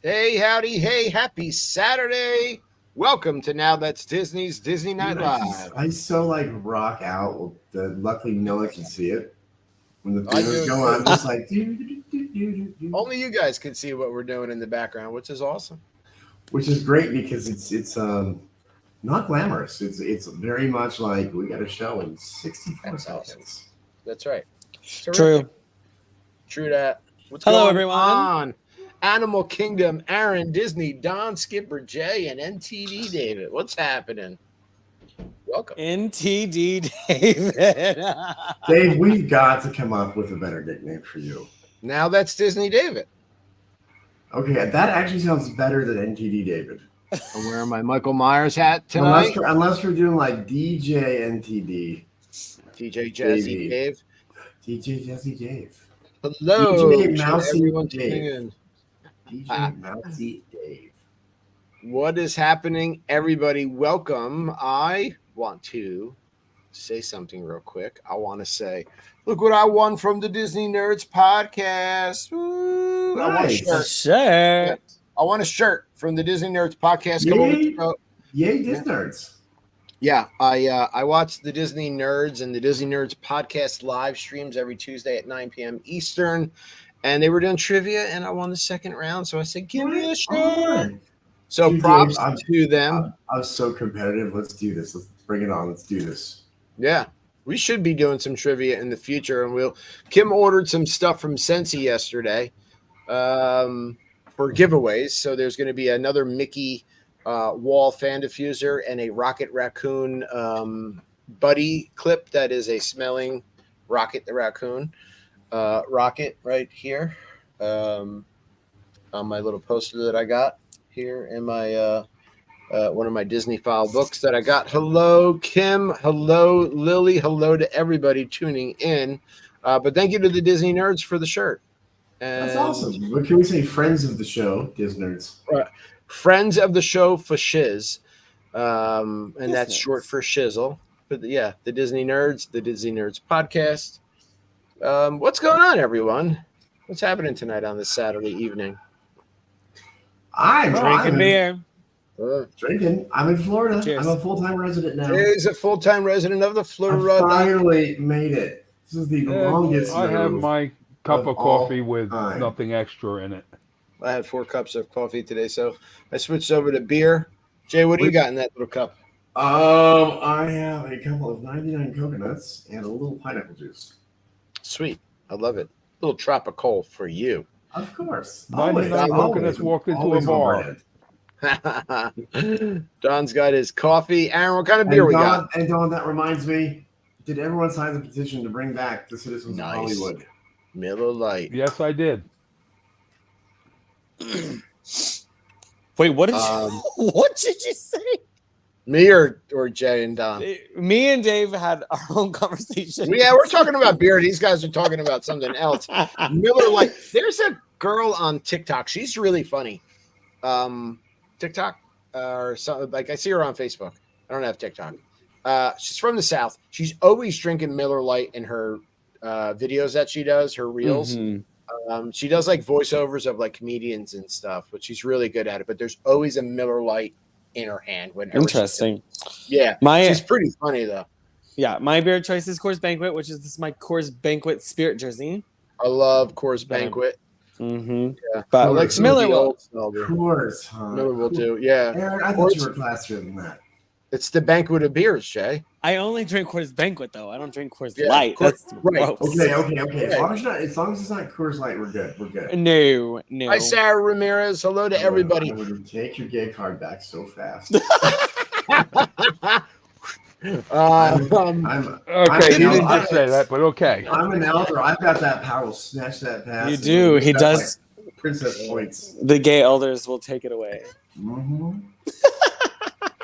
Hey, howdy, hey, happy Saturday. Welcome to Now That's Disney's Disney Night Live. I so like rock out. Luckily, no one can see it. When the theaters go too. on, just like Only you guys can see what we're doing in the background, which is awesome. Which is great because it's not glamorous. It's very much like we got a show in 64 That's seconds. awesome. That's right. True that. What's Hello, going everyone. on? Animal Kingdom, Aaron, Disney, Don, Skipper, Jay, and NTD David. What's happening? Welcome. NTD David. Dave, we've got to come up with a better nickname for you. Now That's Disney David. Okay, that actually sounds better than NTD David. I'm wearing my Michael Myers hat tonight. Unless we're doing like DJ NTD. DJ Jazzy Dave. DJ Jazzy Dave. Hello. DJ Mousy everyone Dave. tuning in. DJ Mousy Dave. What is happening, everybody? Welcome. I want to say something real quick. I want to say, look what I won from the Disney Nerds podcast. Woo! Nice. I want a shirt. Sure. I want a shirt from the Disney Nerds podcast. Yay, Disney Nerds. Yeah, I watch the Disney Nerds and the Disney Nerds podcast live streams every Tuesday at 9 p.m. Eastern. And they were doing trivia, and I won the second round. So I said, give me a shirt. So Dude, props Dave, to them. I'm so competitive. Let's do this. Let's bring it on. Let's do this. Yeah, we should be doing some trivia in the future. And Kim ordered some stuff from Scentsy yesterday for giveaways. So there's going to be another Mickey wall fan diffuser and a Rocket Raccoon buddy clip that is a smelling Rocket the Raccoon. Rocket right here on my little poster that I got here in my one of my Disney file books that I got. Hello, Kim. Hello, Lily. Hello to everybody tuning in. But thank you to the Disney Nerds for the shirt. That's awesome. What can we say? Friends of the show, Disney Nerds. Friends of the show for shiz. And that's short for shizzle. But yeah, the Disney Nerds, the Disney Nerds podcast. What's going on, everyone? What's happening tonight on this Saturday evening? I'm Drinking beer. Drinking. I'm in Florida. Cheers. I'm a full-time resident now. He's a full-time resident of the Florida. I finally made it. This is the longest I have move my cup of coffee with time. nothing extra in it. I had 4 cups of coffee today, so I switched over to beer. Jay, what do you got in that little cup? I have a couple of 99 coconuts and a little pineapple juice. Sweet. I love it. A little tropical for you. Of course. 99 coconuts walked into a bar. Don's got his coffee. Aaron, what kind of beer we got? And Don, that reminds me, did everyone sign the petition to bring back the Citizens of Hollywood? Miller Lite. Yes, I did. Wait, what did you? What did you say? Me or Jay and Don? Me and Dave had our own conversation. Yeah, we're talking about beer. These guys are talking about something else. Miller Lite. There's a girl on TikTok. She's really funny. TikTok or something. Like I see her on Facebook. I don't have TikTok. She's from the South. She's always drinking Miller Lite in her videos that she does, her reels. Mm-hmm. She does like voiceovers of like comedians and stuff, but she's really good at it. But there's always a Miller Lite in her hand. Interesting. Yeah, she's pretty funny though. Yeah, my beer choice is Coors Banquet, which is my Coors Banquet Spirit jersey. I love Coors Banquet. Mm-hmm. Yeah, but I like Miller will. Coors, huh? Miller will do. Yeah, Aaron, I thought you were classier than that. It's the banquet of beers, Jay. I only drink Coors Banquet though. I don't drink Coors Coors, Light. That's right. gross. Okay. As long as it's not Coors Light, we're good. No. Hi, Sarah Ramirez. Hello to everybody. I would take your gay card back so fast. Okay, you didn't just say that, but okay. I'm an elder. I've got that power. We'll snatch that pass. You do. He does. Like princess points. The gay elders will take it away. Mm-hmm.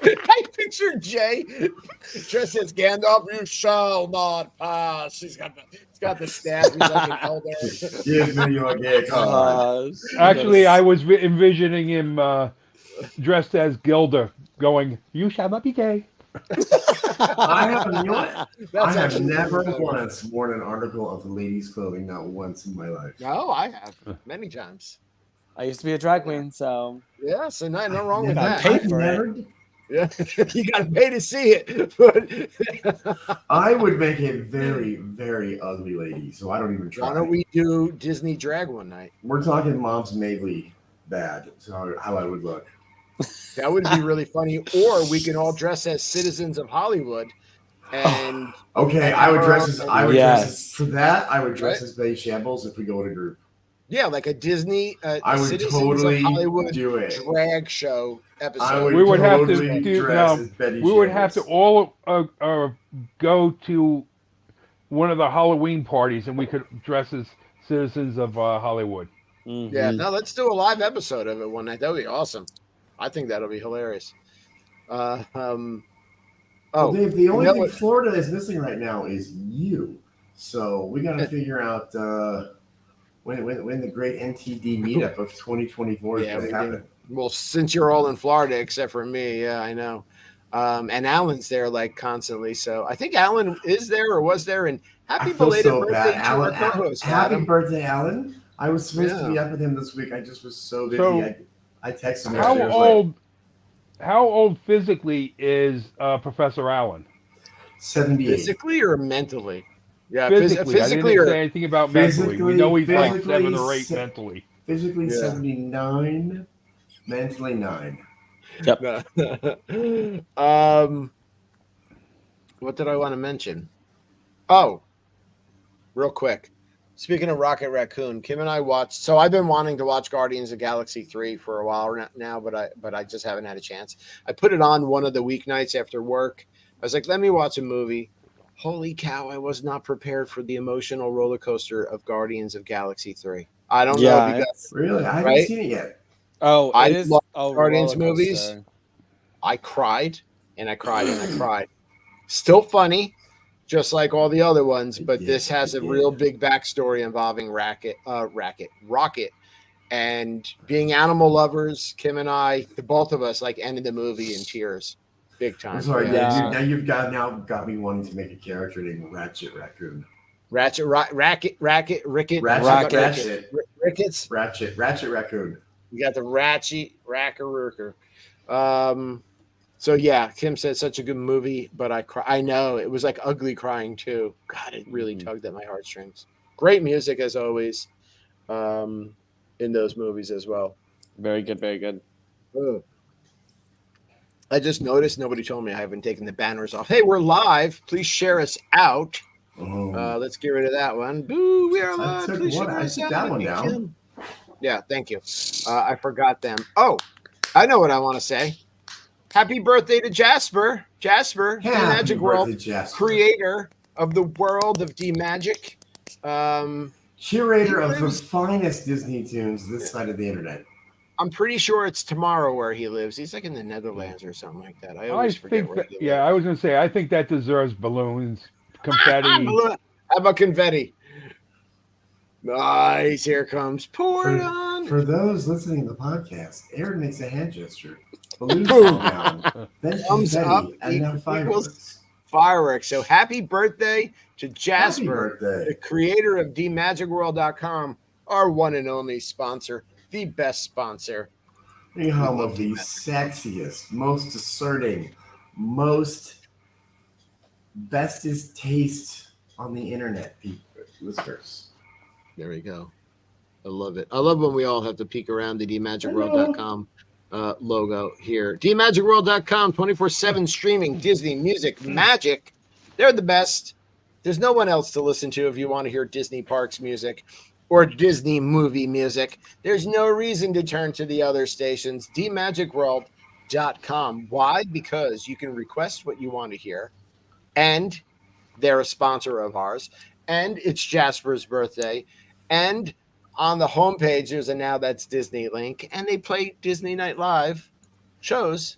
I picture Jay dressed as Gandalf. You shall not pass. He's got the staff. He's like an elder. Give me your gay card. Actually, I was envisioning him dressed as Gilda, going, "You shall not be gay." I have never once worn an article of ladies' clothing, not once in my life. No, I have many times. I used to be a drag queen, so Yeah, so no wrong with Gotta that. pay I've for it. never, Yeah, you got to pay to see it. But I would make a very, very ugly lady, so I don't even try. why don't we do Disney drag one night? We're talking Mom's Mabley bad, so how I would look. That would be really funny. Or we can all dress as citizens of Hollywood, and Okay, and I would have dress our as own- I would dress as, Yes. for that. I would dress Right? as Betty Shambles if we go in a group. yeah, like a Disney I would citizens totally of Hollywood do it. drag show episode. I would, We would have to totally do- dress no, as Betty we would have to Shambles. all go to one of the Halloween parties, and we could dress as citizens of Hollywood. Yeah, no, let's do a live episode of it one night. That would be awesome. I think that'll be hilarious. Well, Oh, Dave, the only you know thing what? Florida is missing right now is you. So we got to figure out when the great NTD meetup of 2024 is Yeah, going we to happen. well, since you're all in Florida except for me, yeah, I know. And Alan's there like constantly. So I think Alan is there or was there. And I happy feel belated so birthday bad, to our Alan. co-host, Happy Adam. birthday, Alan! I was supposed to Yeah. be up with him this week. I just was so busy. So, I texted him. How yesterday, I was like, old physically is Professor Allen? 78. Physically or mentally? Yeah, Physically, I physically didn't or say anything about mentally. We know he's like physically, 7 or 8 mentally. Physically Yeah. 79, mentally 9. What did I want to mention? Oh, real quick. Speaking of Rocket Raccoon, Kim and I watched. So I've been wanting to watch Guardians of Galaxy 3 for a while now, but I just haven't had a chance. I put it on one of the weeknights after work. I was like, let me watch a movie. Holy cow! I was not prepared for the emotional roller coaster of Guardians of Galaxy 3. I don't know because it's- Really? I haven't Right? seen it yet. oh, I it is love a Guardians roller movies. coaster. I cried and I cried and I cried. Still funny, just like all the other ones, but It this did, has a it did. real big backstory involving Rocket, and being animal lovers. Kim and I, the both of us, like ended the movie in tears, big time. I'm sorry, Yeah. Dave. You've got me wanting to make a character named Ratchet Raccoon. Racket, Rickett, Ratchet Ricketts. Ratchet Raccoon. You got the Ratchet Racker. So yeah, Kim said such a good movie, but I know it was like ugly crying too. God, it really tugged at my heartstrings. Great music as always, in those movies as well. Very good, very good. Ugh. I just noticed nobody told me I haven't taken the banners off. Hey, we're live. Please share us out. Oh. Let's get rid of that one. Boo, we are I live. took Please one- share I us took out. that one Thank down. you. Yeah, thank you. I forgot them. Oh, I know what I want to say. Happy birthday to Jasper. Jasper, D Happy Magic World birthday, Jasper. creator of the world of D Magic. Curator He of the lives- finest Disney tunes this side of the internet. I'm pretty sure it's tomorrow where he lives. He's like in the Netherlands or something like that. I I always forget think where that, he lives. yeah, I was going to say, I think that deserves balloons, confetti. How about confetti? Nice. Here comes. Pour it on. For those listening to the podcast, Aaron makes a hand gesture. Balloons fall down, then Thumbs up confetti, and now equals fireworks. Fireworks. So happy birthday to Happy Jasper, birthday. the creator of DMagicWorld.com, our one and only sponsor, the best sponsor. Bring home of the sexiest, most asserting, most bestest taste on the internet, listeners. There we go. I love it. I love when we all have to peek around the DMagicWorld.com logo here. DMagicWorld.com, 24/7 streaming Disney music, magic. They're the best. There's no one else to listen to if you want to hear Disney parks music or Disney movie music. There's no reason to turn to the other stations. DMagicWorld.com. Why? Because you can request what you want to hear, and they're a sponsor of ours, and it's Jasper's birthday, and on the homepage there's a Now That's Disney link, and they play Disney Night Live shows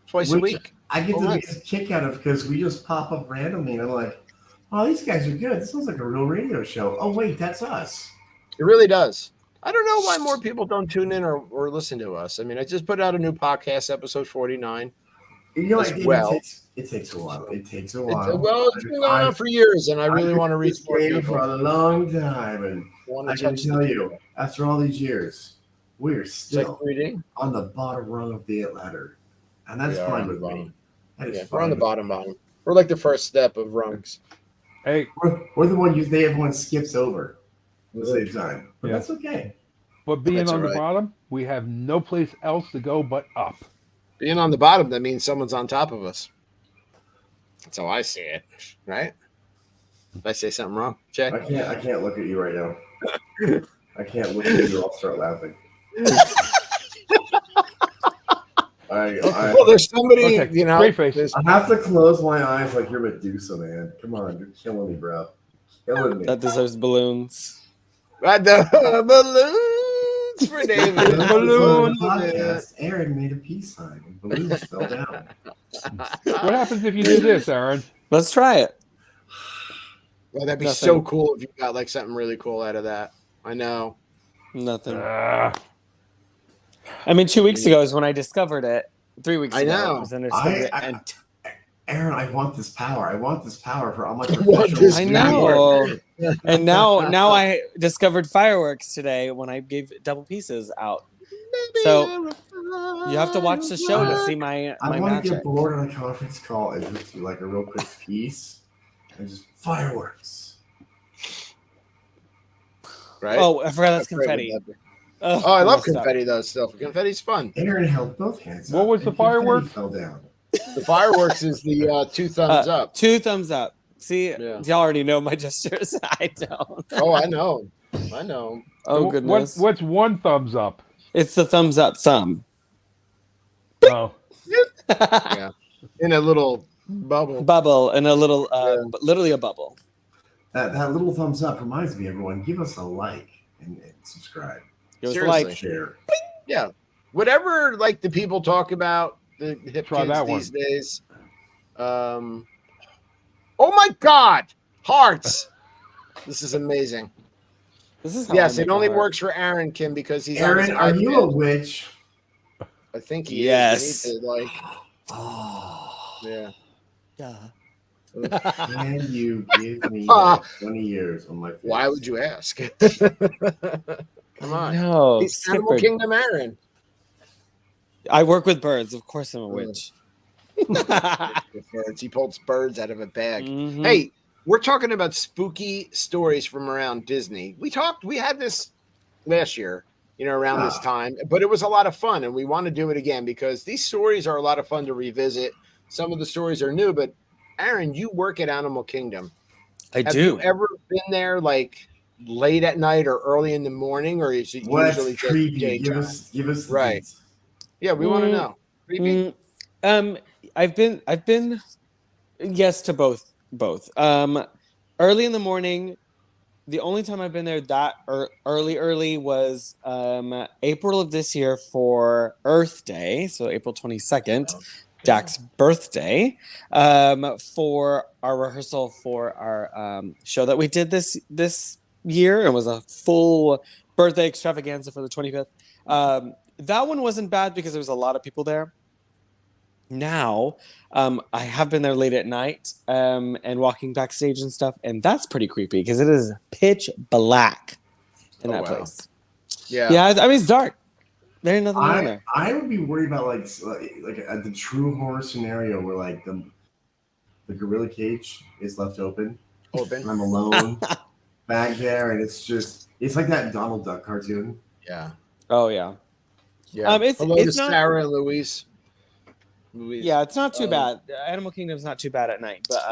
twice a Which week. I get Oh, the nice. biggest kick out of because we just pop up randomly and I'm like, oh, these guys are good. This sounds like a real radio show. Oh, wait, that's us. It really does. I don't know why more people don't tune in or listen to us. I mean, I just put out a new podcast, episode 49. You know, As it well. takes a while. It takes a It's while. been going on for years, and I really want to reach this more game people. for a long time, and Want I to can touch tell the you, after all these years, we're It's like still 3D. on the bottom rung of the ladder, and that's We are fine on the with me. bottom. That is Yeah, we're on fine the with bottom. We're like the first step of rungs. Hey, We're the one everyone skips over at the same time, but Yeah. that's okay. but being That's on the all right. bottom, we have no place else to go but up. Being on the bottom, that means someone's on top of us. That's how I see it, right? Did I say something wrong, Jay? I can't look at you right now. I can't look at you. I'll start laughing. Well, there's somebody, Okay, you know. straight face. there's- I have to close my eyes like you're Medusa, man. Come on, you're killing me, bro. Killing me. That deserves balloons. The balloons for David. On the podcast, Aaron made a peace sign and balloons fell down. What happens if you do this, Aaron? Let's try it. Well, that'd be Nothing. so cool if you got like something really cool out of that. I know. Nothing. Uh, I mean, 2 weeks ago is when I discovered it. 3 weeks I ago know. was when I discovered it. And Aaron, I want this power. I want this power for all my want professional. this I power. know. And now I discovered fireworks today when I gave double pieces out. So you have to watch the show to see my I want to magic. get bored on a conference call and just do like a real quick piece and just fireworks. Right? Oh, I forgot that's How great would confetti. that be? Oh, Oh, I love messed up. confetti though. Still, confetti's fun. Aaron held both hands. What up was the and confetti fireworks? Fell down. The fireworks is the 2 thumbs up. 2 thumbs up. See, Yeah. y'all already know my gestures. I don't. Oh, I know. I know. Oh goodness. What's one thumbs up? It's the thumbs up thumb. Oh, Yeah. In a little bubble. Bubble and a little, Yeah. literally a bubble. That little thumbs up reminds me, everyone, give us a like and subscribe. It was Seriously. like, Share. Yeah. Whatever like the people talk about, the hip Try kids that these days. Oh my God. Hearts. This is amazing. this is how Yes, I it make a only heart. works for Aaron, Kim, because he's on his Aaron, are you a iPad. witch? I think he Yes. is. We need to, like, Oh, yeah. Yeah. can you give me that 20 years on my face? Why would you ask? Come on. No, He's Animal Kingdom Aaron. I work with birds. Of course, I'm a witch. He pulls birds out of a bag. Mhm. Hey, we're talking about spooky stories from around Disney. We had this last year, around this time, but it was a lot of fun, and we want to do it again because these stories are a lot of fun to revisit. Some of the stories are new, but Aaron, you work at Animal Kingdom. I Have do. you ever been there like late at night or early in the morning, or is it What's usually just creepy? daytime? Give us the Right. deets. Yeah, we want to know. Creepy? I've been yes to both. Early in the morning. The only time I've been there that early was April of this year for Earth Day, so April 22nd, Jack's birthday, for our rehearsal for our show that we did this year. It was a full birthday extravaganza for the 25th. That one wasn't bad because there was a lot of people there. Now, I have been there late at night and walking backstage and stuff, and that's pretty creepy because it is pitch black in that wow. place. Yeah. Yeah, I mean it's dark. There ain't nothing down there. I would be worried about like the true horror scenario where like the gorilla cage is left open and Open. I'm alone back there, and it's like that Donald Duck cartoon. Yeah. Oh yeah, Yeah. It's Hello it's to not. Sarah and Louise. Yeah, it's not too bad. Animal Kingdom's not too bad at night, but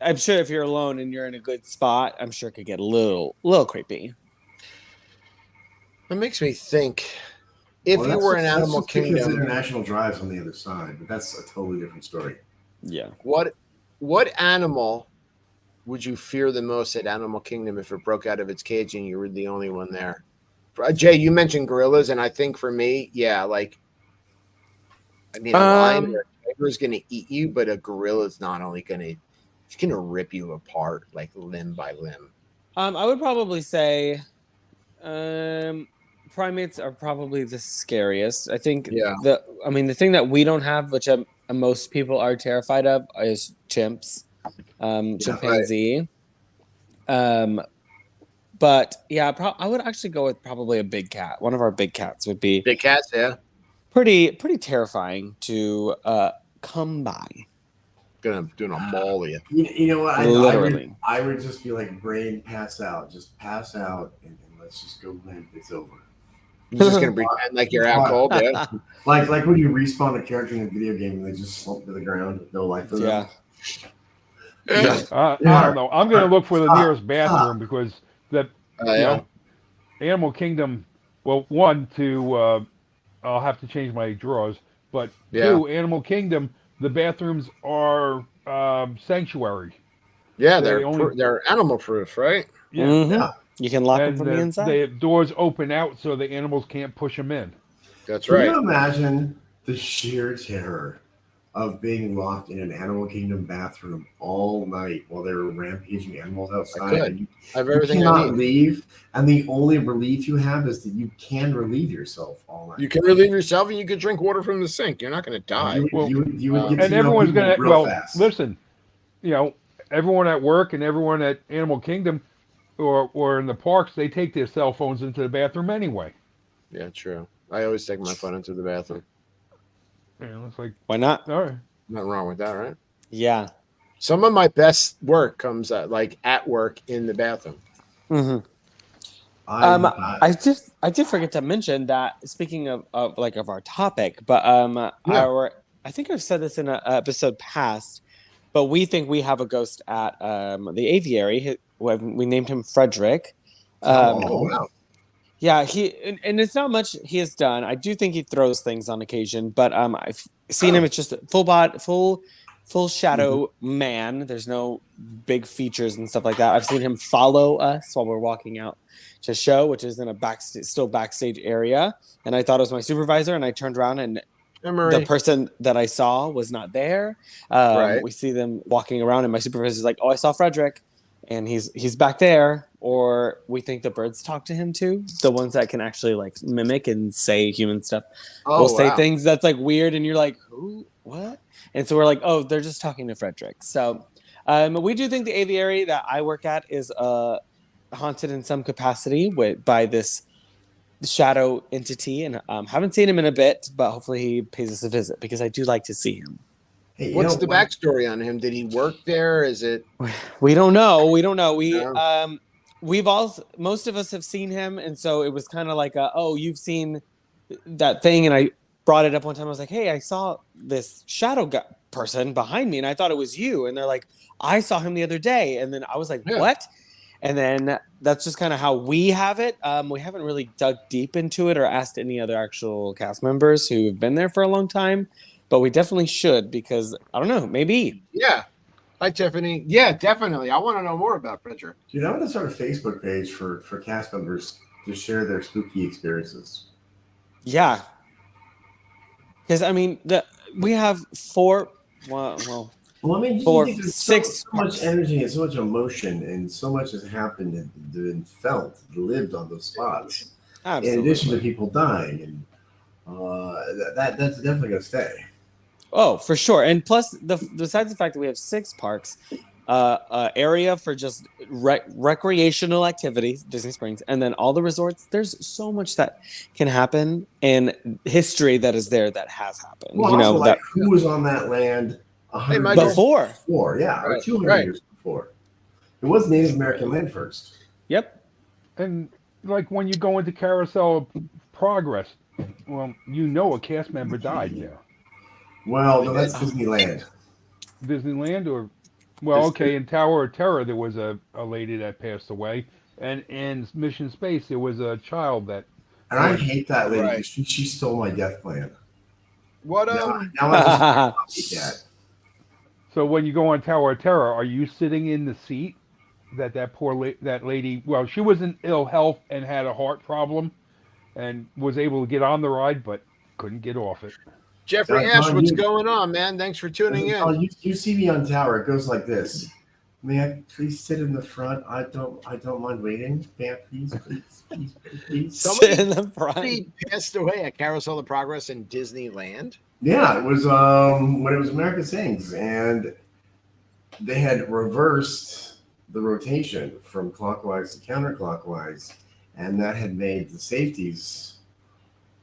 I'm sure if you're alone and you're in a good spot, I'm sure it could get a little creepy. It makes me think if Well, you that's were in just- that's Animal just because Kingdom, International Drive's on the other side, but that's a totally different story. Yeah. what animal would you fear the most at Animal Kingdom if it broke out of its cage and you were the only one there? Jay, you mentioned gorillas, and I think for me, yeah, like I mean, a lion or a tiger is going to eat you, but a gorilla is not only going to, it's going to rip you apart like limb by limb. I would probably say primates are probably the scariest. I think Yeah. the thing that we don't have, which most people are terrified of, is chimps, chimpanzee. But yeah, I would actually go with probably a big cat. One of our big cats would be Big cats, yeah. pretty terrifying to come by. Gonna maul you. You know what? Literally. I would just be like, brain, pass out. Just pass out, and let's just go limp. It's over. You're just gonna pretend like you're out cold, yeah. Like when you respawn a character in a video game and they just slump to the ground with no life in them. Yeah. I don't know. I'm going to look for the nearest bathroom because you know, Animal Kingdom. Well, one, I'll have to change my drawers, but two, Animal Kingdom, the bathrooms are sanctuary. Yeah, they're animal proof, right? Yeah. Mm-hmm. Yeah. You can lock them from the inside. The doors open out so the animals can't push them in. That's right. Can you imagine the sheer terror of being locked in an Animal Kingdom bathroom all night while there were rampaging animals outside? I have everything you I cannot need. Leave, and the only relief you have is that you can relieve yourself all night. You can relieve yourself, and you can drink water from the sink. You're not going to die. You would get and to everyone's going to fast. Listen, you know, everyone at work and everyone at Animal Kingdom or in the parks, they take their cell phones into the bathroom anyway. Yeah, true. I always take my phone into the bathroom. Yeah, it's like, why not? All right. Nothing wrong with that, right? Yeah. Some of my best work comes at work in the bathroom. Mm-hmm. I did forget to mention that, speaking of our topic, but I think I've said this in an episode past, but we think we have a ghost at the aviary. We named him Frederick. Wow. Yeah, and it's not much he has done. I do think he throws things on occasion, but I've seen him. It's just full shadow man. There's no big features and stuff like that. I've seen him follow us while we're walking out to show, which is in a backstage area. And I thought it was my supervisor, and I turned around and the person that I saw was not there. Right. We see them walking around, and my supervisor's like, "Oh, I saw Frederick, and he's back there." Or we think the birds talk to him too. The ones that can actually like mimic and say human stuff. Will say things that's like weird, and you're like, "Who? What?" And so we're like, "Oh, they're just talking to Frederick." So we do think the aviary that I work at is haunted in some capacity by this shadow entity, and haven't seen him in a bit, but hopefully he pays us a visit because I do like to see him. Hey, what's the backstory on him? Did he work there? Is it? We don't know. Most of us have seen him, and so it was kind of like you've seen that thing, and I brought it up one time. I was like, "Hey, I saw this shadow person behind me, and I thought it was you." And they're like, "I saw him the other day," and then I was like, "What?" And then that's just kind of how we have it. We haven't really dug deep into it or asked any other actual cast members who have been there for a long time, but we definitely should, because I don't know, maybe. Yeah. Hi, Tiffany. Yeah, definitely. I want to know more about Frederick. Dude, I want to start a Facebook page for cast members to share their spooky experiences. Yeah. Because, I mean, we have four. Well, I mean, there's so much energy and so much emotion, and so much has happened and been felt, lived on those spots. Absolutely. In addition to people dying, and that's definitely gonna stay. Oh, for sure. And plus, besides the fact that we have 6 parks, area for just recreational activities, Disney Springs, and then all the resorts, there's so much that can happen, and history that is there that has happened. Well, who was on that land before, or 200 years before. It was Native American land first. Yep. And like when you go into Carousel of Progress, well, a cast member died there. Well, no, that's Disneyland. Disneyland, or in Tower of Terror there was a lady that passed away, and in Mission Space there was a child that. And I hate that lady. Right. She stole my death plan. What now I just hate that. So when you go on Tower of Terror, are you sitting in the seat that poor that lady? Well, she was in ill health and had a heart problem, and was able to get on the ride, but couldn't get off it. Jeffrey Ash, what's going on, man? Thanks for tuning in. You see me on Tower. It goes like this. May I please sit in the front? I don't mind waiting. May I please. Sit in the front. Somebody passed away at Carousel of Progress in Disneyland. Yeah, it was when it was America Sings, and they had reversed the rotation from clockwise to counterclockwise, and that had made the safeties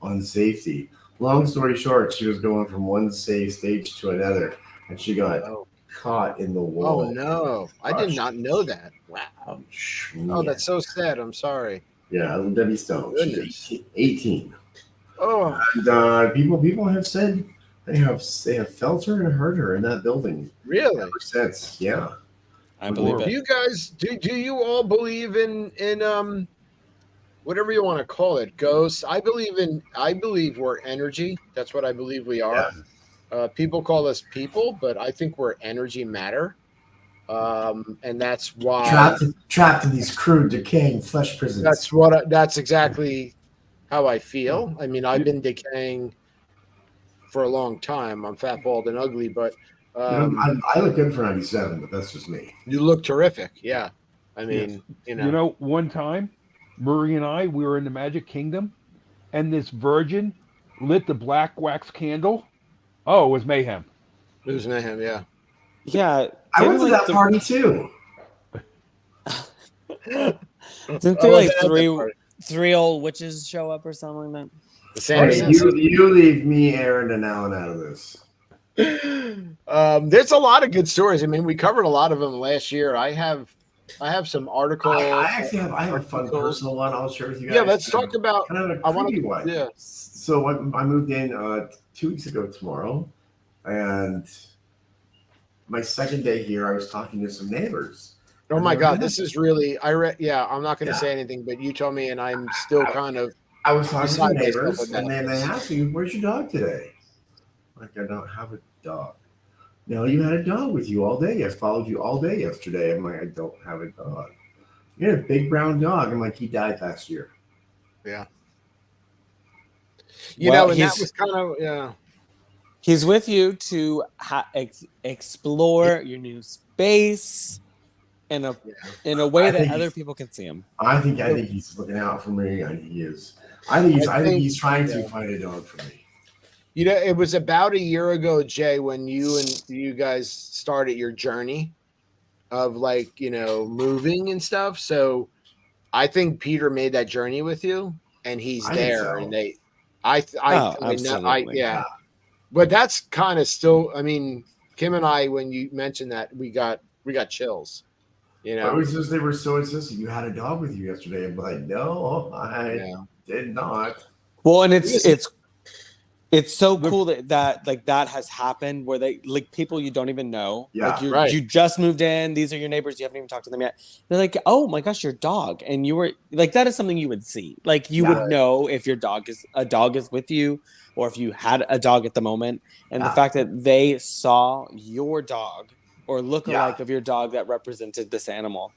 unsafety. Long story short, she was going from one safe stage to another, and she got caught in the wall. Oh no, I did not know that. Wow. Oh, that's so sad. I'm sorry. Yeah, Debbie Stone. Goodness. She's 18. Oh, and people have said they have felt her and heard her in that building. Really? Ever since, yeah. I believe it. You guys, do you all believe in whatever you want to call it, ghosts? I believe we're energy. That's what I believe we are. Yeah. People call us people, but I think we're energy matter. And that's why trapped in these crude, decaying flesh prisons. That's exactly how I feel. I mean, I've been decaying for a long time. I'm fat, bald, and ugly, but I look good for 97, but that's just me. You look terrific. Yeah. I mean, one time, Murray and I, we were in the Magic Kingdom, and this virgin lit the black wax candle. Oh, it was mayhem. It was mayhem, yeah. Yeah. I went to that party too. Didn't there like three old witches show up or something like that? You leave me, Aaron, and Alan out of this. There's a lot of good stories. I mean, we covered a lot of them last year. I have some articles. I have a fun personal one I'll share with you guys. Yeah, let's talk about. I want to. Yeah. So I moved in 2 weeks ago tomorrow, and my second day here, I was talking to some neighbors. Oh my God, this is really. I'm not going to say anything, but you told me, and I'm still kind of. I was talking to some neighbors, and then they asked me, "Where's your dog today?" Like, I don't have a dog. No, you had a dog with you all day. I followed you all day yesterday. I'm like, I don't have a dog. You had a big brown dog. I'm like, he died last year. Yeah. And that was kind of, yeah. He's with you to explore your new space in a way that other people can see him. I think he's looking out for me. He is. I think he's trying to find a dog for me. It was about a year ago, Jay, when you guys started your journey of moving and stuff. So I think Peter made that journey with you, and he's there. And yeah. But that's kind of still. I mean, Kim and I, when you mentioned that, we got chills. It was just they were so insistent. You had a dog with you yesterday. I'm like, no, I did not. Well, and it's so cool that has happened where they people you don't even know. Yeah, you just moved in. These are your neighbors. You haven't even talked to them yet. They're like, oh my gosh, your dog. And you were like, that is something you would see. Like you would know if your dog is with you or if you had a dog at the moment. And the fact that they saw your dog or look-alike of your dog that represented this animal.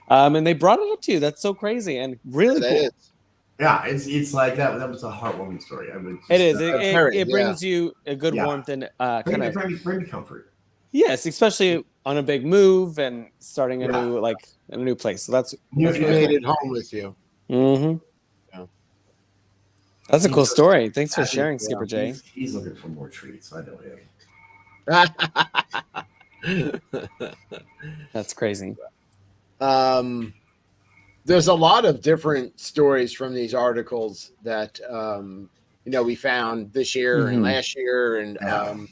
And they brought it up to you. That's so crazy and really cool. Yeah, it's like that. That was a heartwarming story. It is. It brings you a good warmth and kind of bring comfort. Yes, especially on a big move and starting a new place. So that's you made it home with you. Mm-hmm. Yeah. That's a cool story. Thanks for sharing, Skipper Jay. He's looking for more treats. I know him. That's crazy. There's a lot of different stories from these articles that we found this year and last year, and well,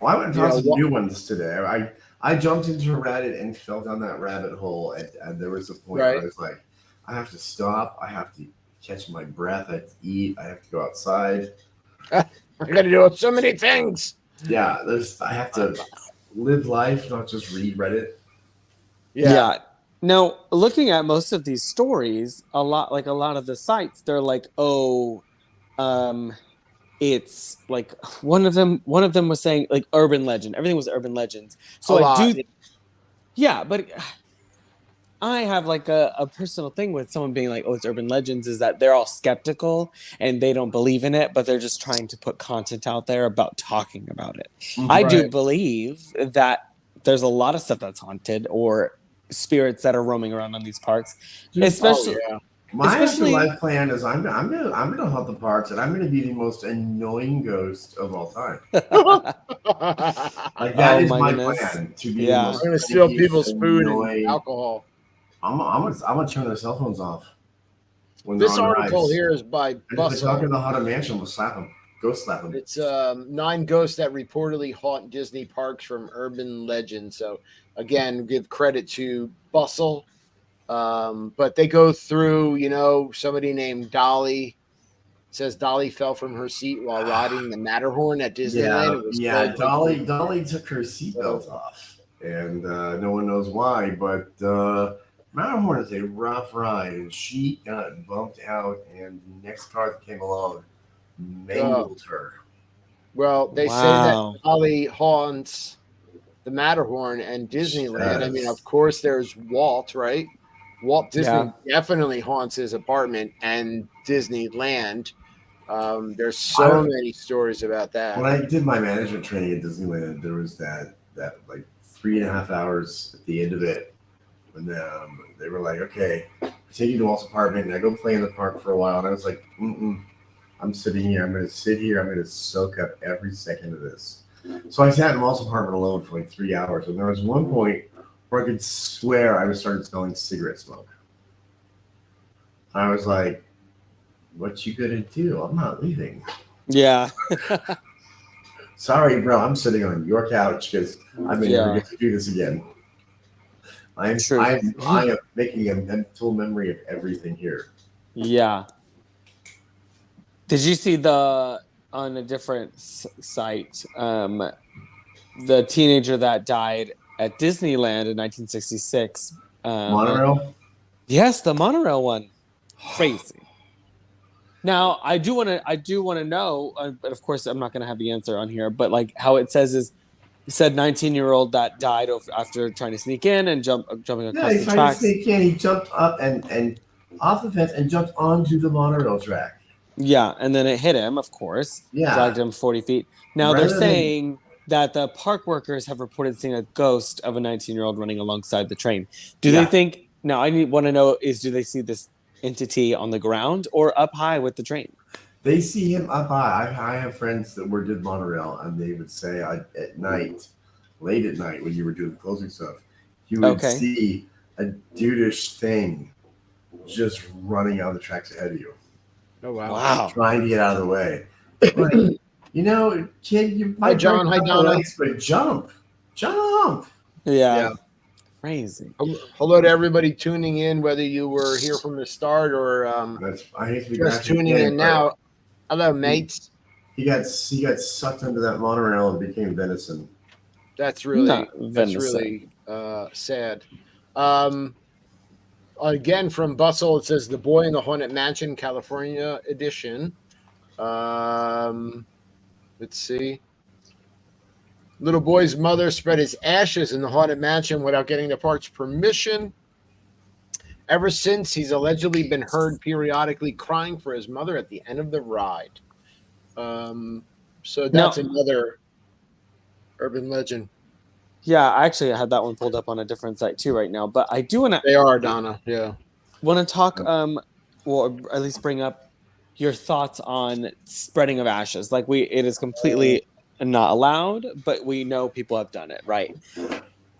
I went and found some new ones today. I jumped into Reddit and fell down that rabbit hole, and there was a point where I was like, I have to stop. I have to catch my breath. I have to eat. I have to go outside. I got to do so many things. Yeah, I have to live life, not just read Reddit. Yeah. Now, looking at most of these stories, a lot of the sites, they're like, it's like one of them was saying like urban legend. Everything was urban legends. So but I have like a personal thing with someone being like, oh, it's urban legends, is that they're all skeptical and they don't believe in it, but they're just trying to put content out there about talking about it. I do believe that there's a lot of stuff that's haunted or spirits that are roaming around on these parks, especially. My life plan is I'm gonna haunt the parks, and I'm gonna be the most annoying ghost of all time. Like that is my plan to be. I'm gonna steal people's food and alcohol. I'm gonna turn their cell phones off. When This they're on article rides. here is by And if Bustle. they talk in the Haunted Mansion, we'll slap them. Ghost slap them. It's 9 ghosts that reportedly haunt Disney parks from urban legend. So again, give credit to Bustle. But they go through, somebody named Dolly. It says Dolly fell from her seat while riding the Matterhorn at Disneyland. Dolly took her seatbelt off, and no one knows why. But Matterhorn is a rough ride, and she got bumped out, and the next car that came along mangled her. Well, they say that Dolly haunts the Matterhorn and Disneyland. I mean, of course, there's Walt, right? Walt Disney definitely haunts his apartment and Disneyland. There's so many stories about that. When I did my management training at Disneyland, there was that like 3.5 hours at the end of it when they were like, okay, take you to Walt's apartment, and I go play in the park for a while. And I was like, I'm sitting here. I'm going to sit here. I'm going to soak up every second of this. So I sat in Walt's apartment alone for like 3 hours. And there was one point where I could swear I started smelling cigarette smoke. I was like, what you gonna do? I'm not leaving. Yeah. Sorry, bro. I'm sitting on your couch because I may never get to do this again. I am making a mental memory of everything here. Yeah. Did you see on a different site, the teenager that died at Disneyland in 1966? Monorail? Yes, the monorail one. Crazy. Now, I do want to know, but of course, I'm not going to have the answer on here. But like how it says is, it said 19-year-old that died after trying to sneak in and jumping across the tracks. He tried to sneak in. He jumped up and off the fence and jumped onto the monorail track. Yeah, and then it hit him, of course. Yeah, dragged him 40 feet. Now they're saying that the park workers have reported seeing a ghost of a 19-year-old running alongside the train. Do they think? Now, I want to know do they see this entity on the ground or up high with the train? They see him up high. I have friends that did monorail, and they would say at night, late at night when you were doing closing stuff, you would see a dudeish thing just running out of the tracks ahead of you. Oh wow! Trying to get out of the way. Like, kid, you might John. Hi, Donna. But jump. Yeah. Crazy. Hello to everybody tuning in, whether you were here from the start or just tuning in now. Hello, mates. He got sucked into that monorail and became venison. That's really sad. Again, from Bustle, it says The Boy in the Haunted Mansion, California edition. Let's see. Little boy's mother spread his ashes in the Haunted Mansion without getting the park's permission. Ever since, he's allegedly been heard periodically crying for his mother at the end of the ride. So that's another urban legend. Yeah, I actually had that one pulled up on a different site too right now. But I do want to... They are, Donna, yeah. Want to talk, or at least bring up your thoughts on spreading of ashes. Like it is completely... not allowed, but we know people have done it, right?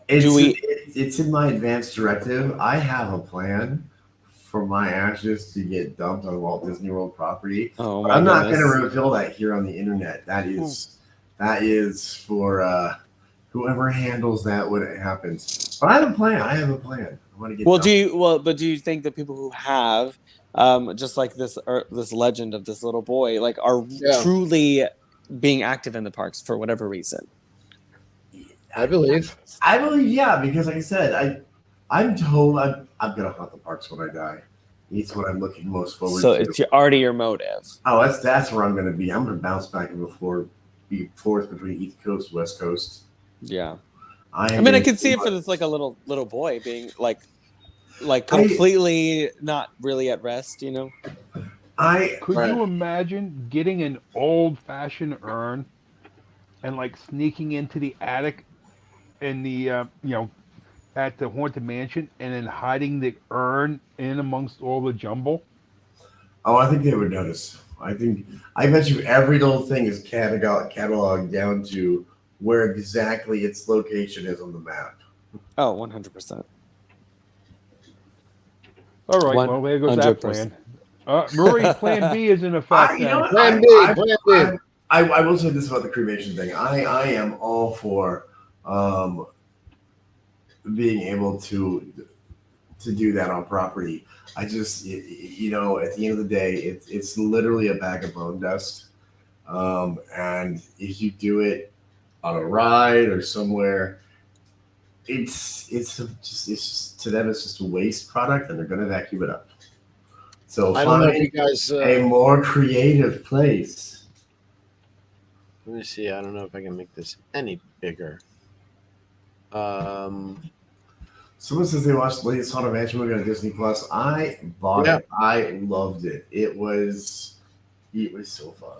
It's in my advance directive. I have a plan for my ashes to get dumped on Walt Disney World property. I'm not going to reveal that here on the internet. That is for whoever handles that when it happens. But I have a plan. I want to get. Do you think that people who have, just like this legend of this little boy, like are truly being active in the parks for whatever reason? I believe, because like I said, I'm told I'm gonna haunt the parks when I die. It's what I'm looking most forward to. So it's already your motive. Oh, that's where I'm gonna be. I'm gonna bounce back and forth between East Coast, West Coast. Yeah. I can see it for this like a little boy being like completely not really at rest, you know? Could you imagine getting an old-fashioned urn and like sneaking into the attic in the at the Haunted Mansion and then hiding the urn in amongst all the jumble? Oh, I think they would notice. I bet you every little thing is cataloged down to where exactly its location is on the map. Oh, 100%. All right. Well, there goes that plan. Murray's plan B is in effect. Plan B. I will say this about the cremation thing. I am all for being able to do that on property. I just, at the end of the day, it's literally a bag of bone dust. And if you do it on a ride or somewhere, it's just to them it's just a waste product, and they're going to vacuum it up. So I don't know if you guys a more creative place. Let me see. I don't know if I can make this any bigger. Someone says they watched the latest Haunted Mansion movie on Disney Plus. I bought it. I loved it. It was so fun.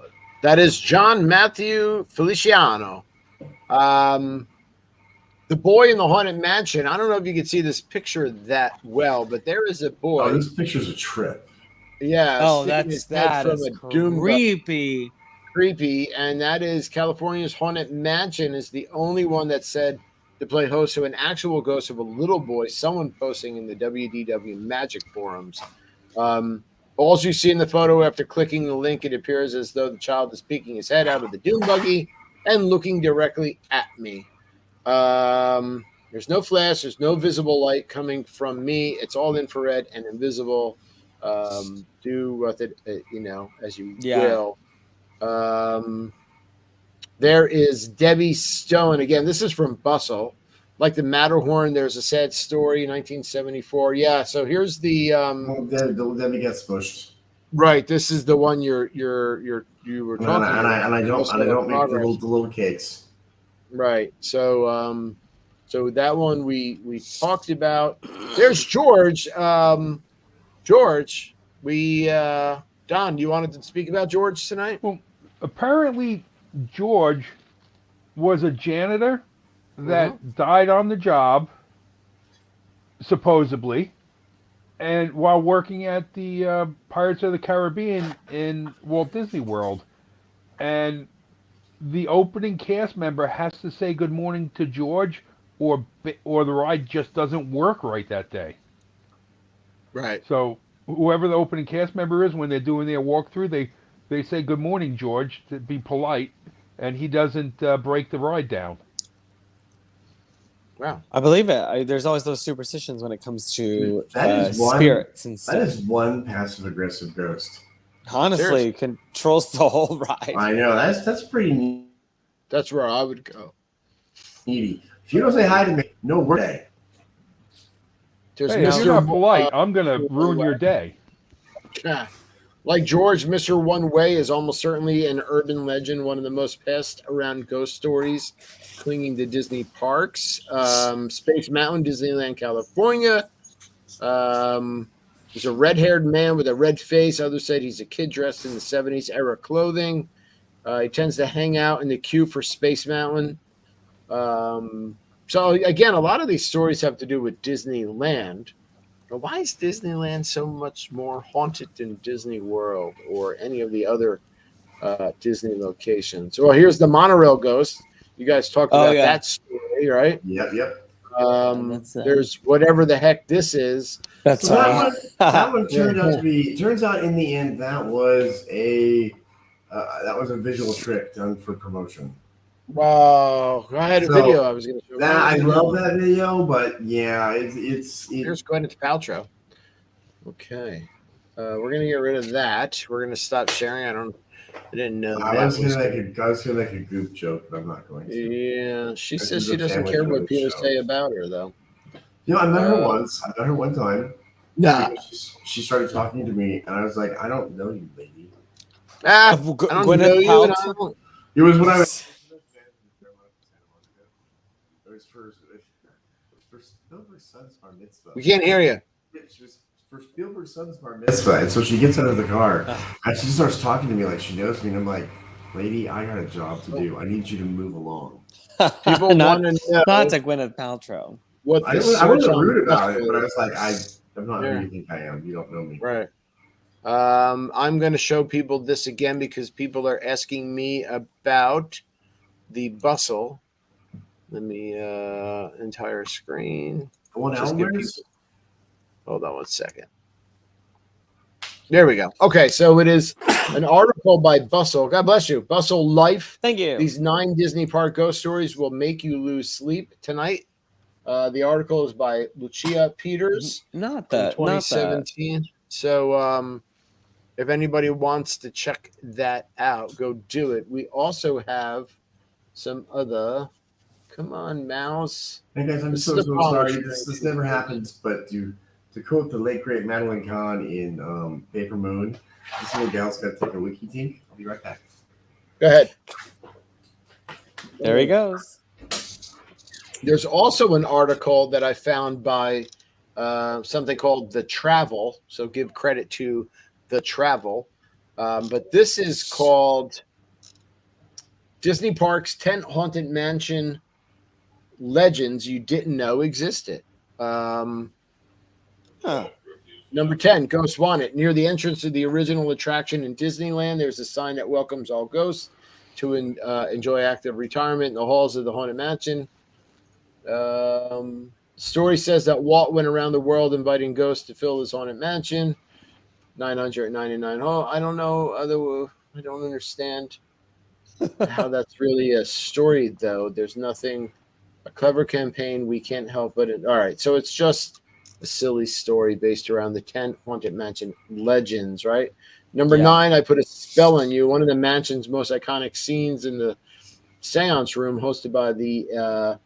That is John Matthew Feliciano. The boy in the Haunted Mansion. I don't know if you can see this picture that well, but there is a boy. Oh, this picture's a trip. Yeah. Oh, that is creepy. Creepy. And that is California's Haunted Mansion is the only one that said to play host to an actual ghost of a little boy, someone posting in the WDW Magic forums. All you see in the photo after clicking the link, it appears as though the child is peeking his head out of the dune buggy and looking directly at me. There's no flash. There's no visible light coming from me. It's all infrared and invisible. Do with it, as you will. There is Debbie Stone. Again, this is from Bustle. Like the Matterhorn, there's a sad story, 1974. Yeah, so here's the Debbie gets pushed. Right, this is the one you were talking about. And I don't make the little cakes. Right. So that one we talked about. There's George. George, Don, you wanted to speak about George tonight? Well, apparently George was a janitor that died on the job, supposedly, and while working at the Pirates of the Caribbean in Walt Disney World. And the opening cast member has to say good morning to George, or the ride just doesn't work right that day. Right. So whoever the opening cast member is, when they're doing their walkthrough, they say good morning, George, to be polite, and he doesn't break the ride down. Wow. I believe it. There's always those superstitions when it comes to spirits and stuff. That is one passive-aggressive ghost. Honestly, controls the whole ride. I know. That's pretty neat. That's where I would go. Needy. If you don't say hi to me, no work day. Hey, if you're not polite, I'm going to ruin your day. Yeah. Like George, Mr. One Way is almost certainly an urban legend, one of the most passed around ghost stories clinging to Disney parks. Space Mountain, Disneyland, California. He's a red-haired man with a red face. Others said he's a kid dressed in the 70s era clothing. He tends to hang out in the queue for Space Mountain. So, again, a lot of these stories have to do with Disneyland. But why is Disneyland so much more haunted than Disney World or any of the other Disney locations? Well, here's the monorail ghost. You guys talked about that story, right? Yep. There's whatever the heck this is. That's that one turned out to be. Turns out in the end that was a visual trick done for promotion. Wow, I had a video I was going to show. I love that video, but yeah, it's here's Gwyneth Paltrow. Okay, we're going to get rid of that. We're going to stop sharing. I didn't know. I was going to make a goop joke, but I'm not going to. Yeah, she says she doesn't care what people say about her, though. I met her once. I met her one time. Nah. She started talking to me, and I was like, I don't know you, lady. I don't know you. It was when I was. It was for Spielberg's son's bar mitzvah. We can't hear you. It was for Spielberg's son's bar mitzvah, and so she gets out of the car, and she starts talking to me like she knows me, and I'm like, lady, I got a job to do. I need you to move along. People want to know. Not to Gwyneth Paltrow. I wasn't rude about it, but I was like, I'm not who you think I am. You don't know me. Right. I'm going to show people this again because people are asking me about the bustle. Let me entire screen. Hold on 1 second. There we go. Okay, so it is an article by Bustle. God bless you. Bustle Life. Thank you. These 9 Disney Park ghost stories will make you lose sleep tonight. The article is by Lucia Peters. Not that. 2017. Not that. So if anybody wants to check that out, go do it. We also have some other. Come on, mouse. Hey guys, I'm so sorry. This never happens, but to quote the late great Madeline Kahn in Paper Moon, this little gal's got to take a wiki tink. I'll be right back. Go ahead. There he goes. There's also an article that I found by something called The Travel. So give credit to The Travel. But this is called Disney Parks 10 Haunted Mansion Legends You Didn't Know Existed. Number 10, Ghost Wanted. Near the entrance to the original attraction in Disneyland, there's a sign that welcomes all ghosts to enjoy active retirement in the halls of the Haunted Mansion. Story says that Walt went around the world inviting ghosts to fill his Haunted Mansion. 999. Oh, I don't know. I don't understand how that's really a story, though. There's nothing. A clever campaign. We can't help but it. All right. So it's just a silly story based around the 10 Haunted Mansion legends, right? Number 9, I put a spell on you. One of the mansion's most iconic scenes in the seance room, hosted by the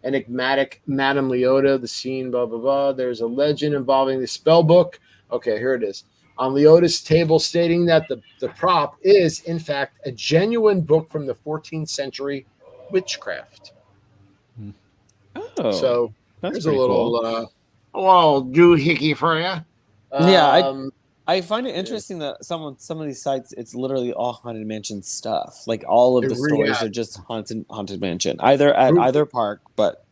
enigmatic Madame Leota. The scene, blah, blah, blah. There's a legend involving the spell book. Okay, here it is. On Leota's table, stating that the prop is, in fact, a genuine book from the 14th century witchcraft. Oh, so that's there's a little doohickey for you. I find it interesting that some of these sites, it's literally all Haunted Mansion stuff. Like all of the stories are just Haunted Mansion, either at either park. But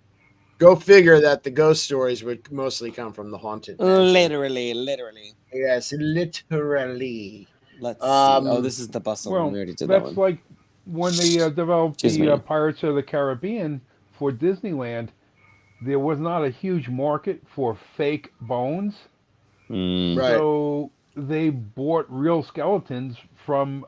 go figure that the ghost stories would mostly come from the Haunted Mansion. Literally. Yes, literally. Let's see. Oh, this is the Bustle. Well, we already did that's that one. like when they developed the Pirates of the Caribbean for Disneyland. There was not a huge market for fake bones. Right. So they bought real skeletons from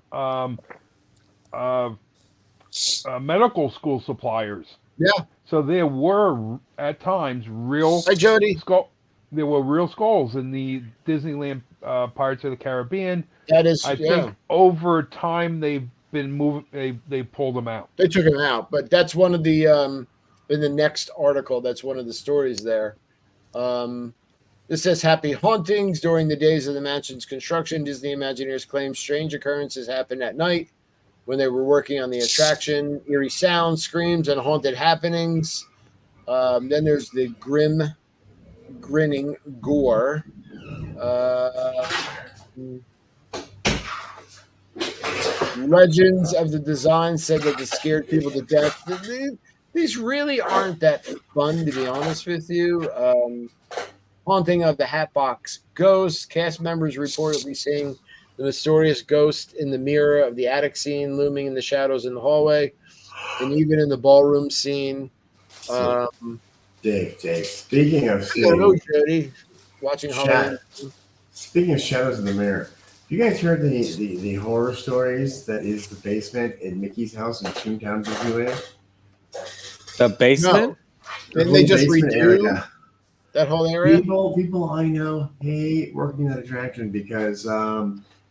medical school suppliers. Yeah. So there were at times real. Hi, Jody. There were real skulls in the Disneyland Pirates of the Caribbean. That is, I think over time they've been moving. They pulled them out. They took them out, but that's one of the in the next article. That's one of the stories there. This says happy hauntings during the days of the mansion's construction. Disney Imagineers claim strange occurrences happened at night when they were working on the attraction. Eerie sounds, screams, and haunted happenings. Then there's the grinning gore. Legends of the design said that it scared people to death. These really aren't that fun, to be honest with you. Haunting of the Hatbox Ghost. Cast members reportedly seeing the mysterious ghost in the mirror of the attic scene, looming in the shadows in the hallway, and even in the ballroom scene. Dave. Speaking of Jody, watching Halloween. Speaking of shadows in the mirror, you guys heard the horror stories that is the basement in Mickey's house in Toontown, Disneyland? The basement? No. Didn't they just redo that whole area? People I know hate working that attraction because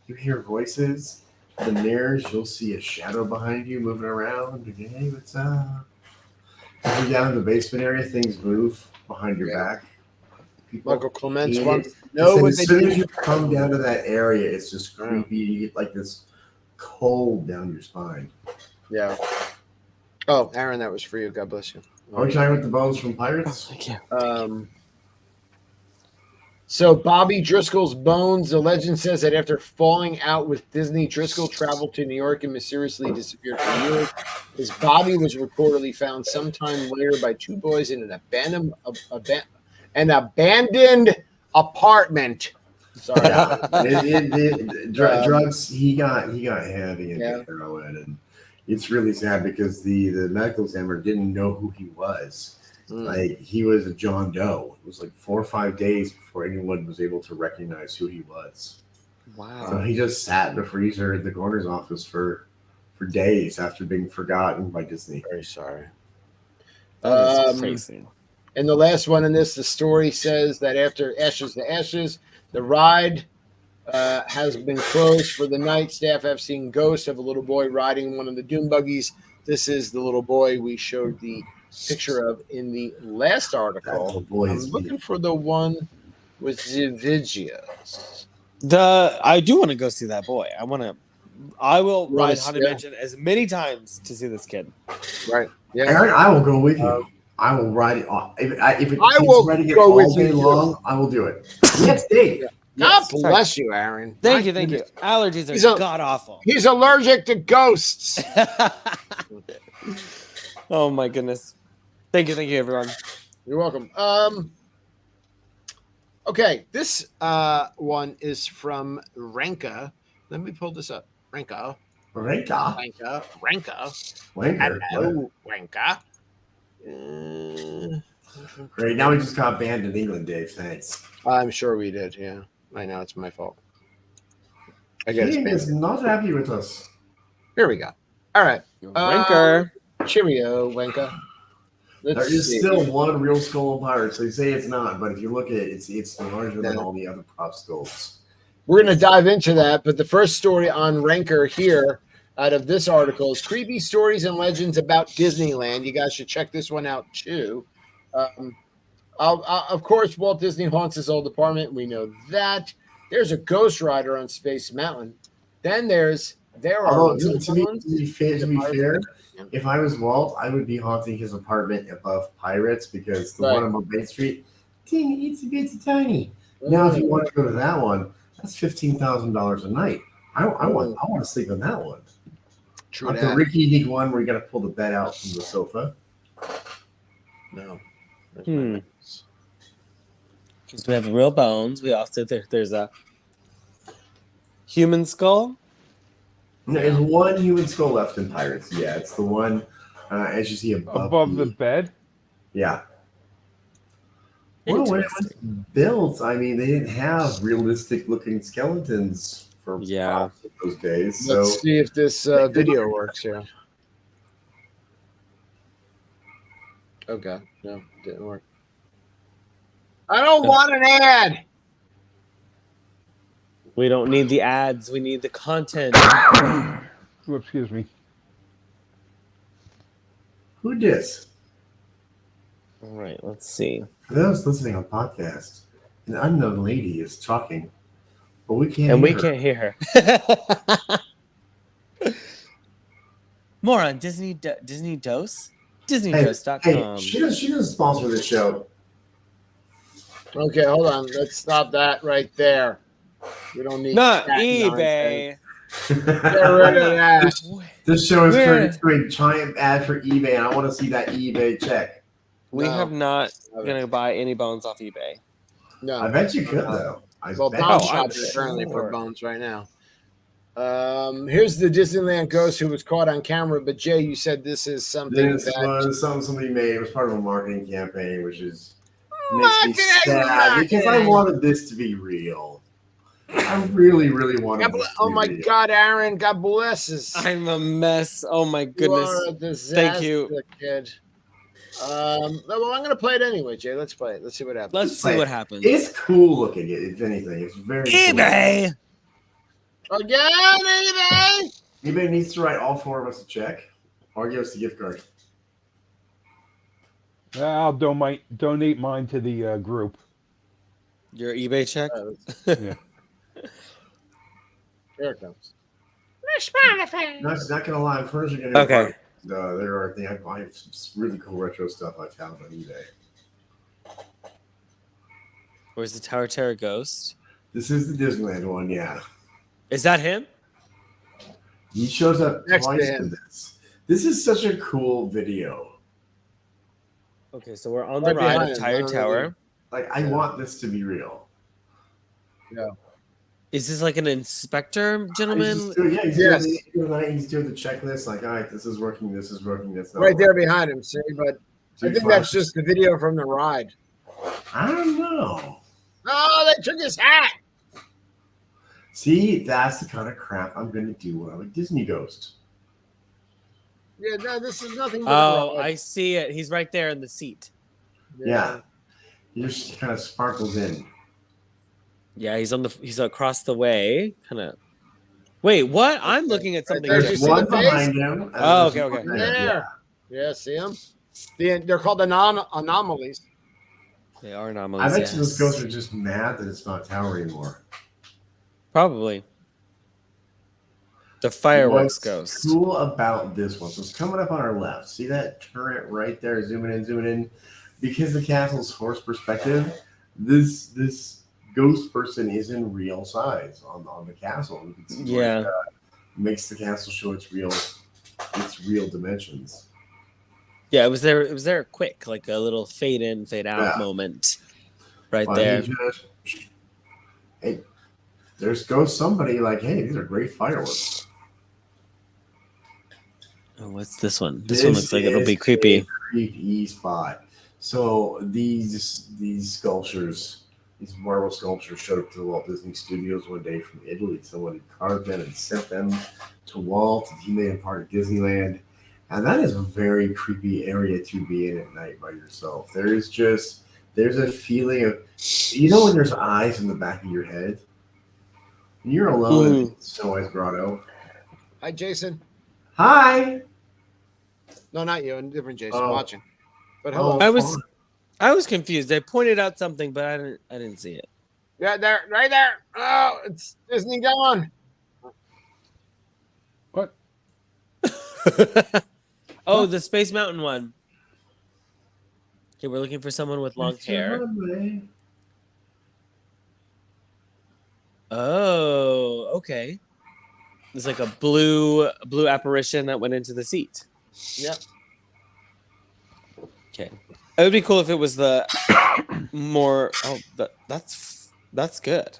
you hear voices, the mirrors, you'll see a shadow behind you moving around. Hey, what's up? Going down in the basement area, things move behind your back. Michael Clements wants to know as soon as you come down to that area, it's just creepy. You get like this cold down your spine. Yeah. Oh, Aaron, that was for you. God bless you. Are we talking about the bones from Pirates? Thank you. So Bobby Driscoll's bones. The legend says that after falling out with Disney, Driscoll traveled to New York and mysteriously disappeared for years. His body was reportedly found sometime later by 2 boys in an abandoned apartment. Sorry, drugs. He got heavy into heroin, and it's really sad because the medical examiner didn't know who he was. Like he was a John Doe. It was like 4 or 5 days before anyone was able to recognize who he was. Wow. So he just sat in the freezer at the coroner's office for days after being forgotten by Disney. Very sorry. That is crazy. And the last one in this, the story says that after Ashes to Ashes, the ride has been closed for the night. Staff have seen ghosts of a little boy riding one of the dune buggies. This is the little boy we showed the picture of in the last article. I'm looking for the one with the videos. I do want to go see that boy. I will ride Haunted Mansion as many times to see this kid. Right. Yeah. Aaron, I will go with you. I will ride it. If it I will riding it go all with day you long, I will do it. Yes, Dave. Yeah. God bless you, Aaron. Thank you. Allergies are god awful. He's allergic to ghosts. Oh my goodness. Thank you, everyone. You're welcome. Okay, this one is from Renka. Let me pull this up. Renka. Hello, Renka. Great. Now we just got banned in England, Dave. Thanks. I'm sure we did. Yeah, I know it's my fault. I guess King is not happy with us. Here we go. All right, Wenker. Cheerio, Wenka. There is still one real skull on Pirates. They say it's not, but if you look at it, it's larger than all the other prop skulls. We're going to dive into that, but the first story on Ranker here out of this article is creepy stories and legends about Disneyland. You guys should check this one out too. Of course, Walt Disney haunts his old apartment. We know that. There's a ghost rider on Space Mountain. Then there are. To be fair, if I was Walt, I would be haunting his apartment above Pirates because the one on Main Street, it's a bit tiny. Now, if you want to go to that one, that's $15,000 a night. I want to sleep on that one. True. The Ricky Unique one where you got to pull the bed out from the sofa. No. Because we have real bones. We also there's a human skull. There's one human skull left in Pirates. Yeah, it's the one as you see above the bed. Yeah. Well, when it was built, I mean, they didn't have realistic-looking skeletons for those days. Let's see if this video works here. Okay, no, didn't work. I don't want an ad. We don't need the ads. We need the content. Oh, excuse me. Who dis? All right, let's see. For those listening on podcast, an unknown lady is talking, but we can't. And we can't hear her. More on Disney Dose. DisneyDose.com. Hey, she doesn't sponsor this show. Okay, hold on. Let's stop that right there. We don't need not eBay. Get rid of that. This show is turned into a giant ad for eBay, and I want to see that eBay check. We have not gonna buy any bones off eBay. No, I bet you could though. Bone Shop is currently for bones right now. Here's the Disneyland ghost who was caught on camera. But Jay, you said this is something was something somebody made. It was part of a marketing campaign, which is makes me sad because I wanted this to be real. I really, really wanted this to be real. God, Aaron, God bless. I'm a mess. Oh my goodness. You are a disaster, thank you, kid. Well, I'm gonna play it anyway, Jay. Let's play it. Let's see what happens. Let's see what happens. It's cool looking. If anything, it's very eBay. Cool. Again, eBay. eBay needs to write all four of us a check or give us a gift card. I'll donate mine to the group. Your eBay check? Yeah. Here it comes. Not gonna lie, I'm first gonna okay. There are things I have some really cool retro stuff I found on eBay. Where's the Tower Terror Ghost? This is the Disneyland one, yeah. Is that him? He shows up twice in this. This is such a cool video. Okay, so we're on the ride of Tower Tower. Like, I want this to be real. Yeah. Is this like an inspector gentleman? He's doing the checklist. Like, all right, this is working. This is working. That's not right there behind him. See, but I think that's just the video from the ride. I don't know. Oh, they took his hat. See, that's the kind of crap I'm going to do when I'm a Disney ghost. Yeah, no, this is nothing but Oh, I see it. He's right there in the seat. Yeah. He just kind of sparkles in. Yeah, he's across the way. Kind of. Wait, what? I'm looking at something There's different. one behind him. Oh, okay. There. Yeah, see them? They're called anomalies. They are anomalies. I bet you those ghosts are just mad that it's not Tower anymore. Probably. The fireworks What's ghost. cool about this one, so it's coming up on our left. See that turret right there, zooming in. Because the castle's forced perspective, this ghost person is in real size on the castle. Yeah, like, makes the castle show its real dimensions. Yeah, it was there quick, like a little fade in, fade out moment, right there. There's goes somebody like, hey, these are great fireworks. Oh, what's this one? This one looks like it'll be creepy. Creepy spot. So these sculptures, these marble sculptures, showed up to the Walt Disney Studios one day from Italy. Someone had carved them and sent them to Walt, and he made them part of Disneyland. And that is a very creepy area to be in at night by yourself. There's a feeling of, when there's eyes in the back of your head. When you're alone in Snow White's Grotto. Hi, Jason. Hi. No, not you. A different Jason watching. But hello. I was confused. I pointed out something, but I didn't see it. Yeah, there, right there. Oh, it's Disney gone. What? Oh, the Space Mountain one. Okay, we're looking for someone with long hair. Oh, okay. There's like a blue apparition that went into the seat. Yep. Okay. It would be cool if it was the more. Oh, that's good.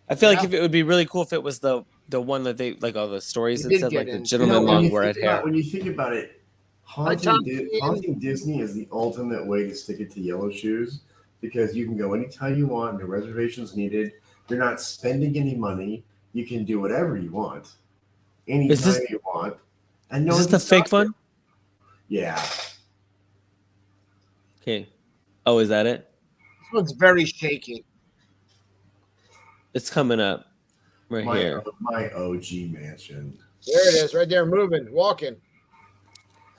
I feel like if it would be really cool if it was the one that they like all the stories that said like the gentleman long red hair. When you think about it, haunting Disney is the ultimate way to stick it to Yellow Shoes, because you can go anytime you want, no reservations needed. You're not spending any money. You can do whatever you want, anytime you want. And is this the fake one? Yeah. Okay. Oh, is that it? This one's very shaky. It's coming up here. My OG mansion. There it is, right there, moving, walking.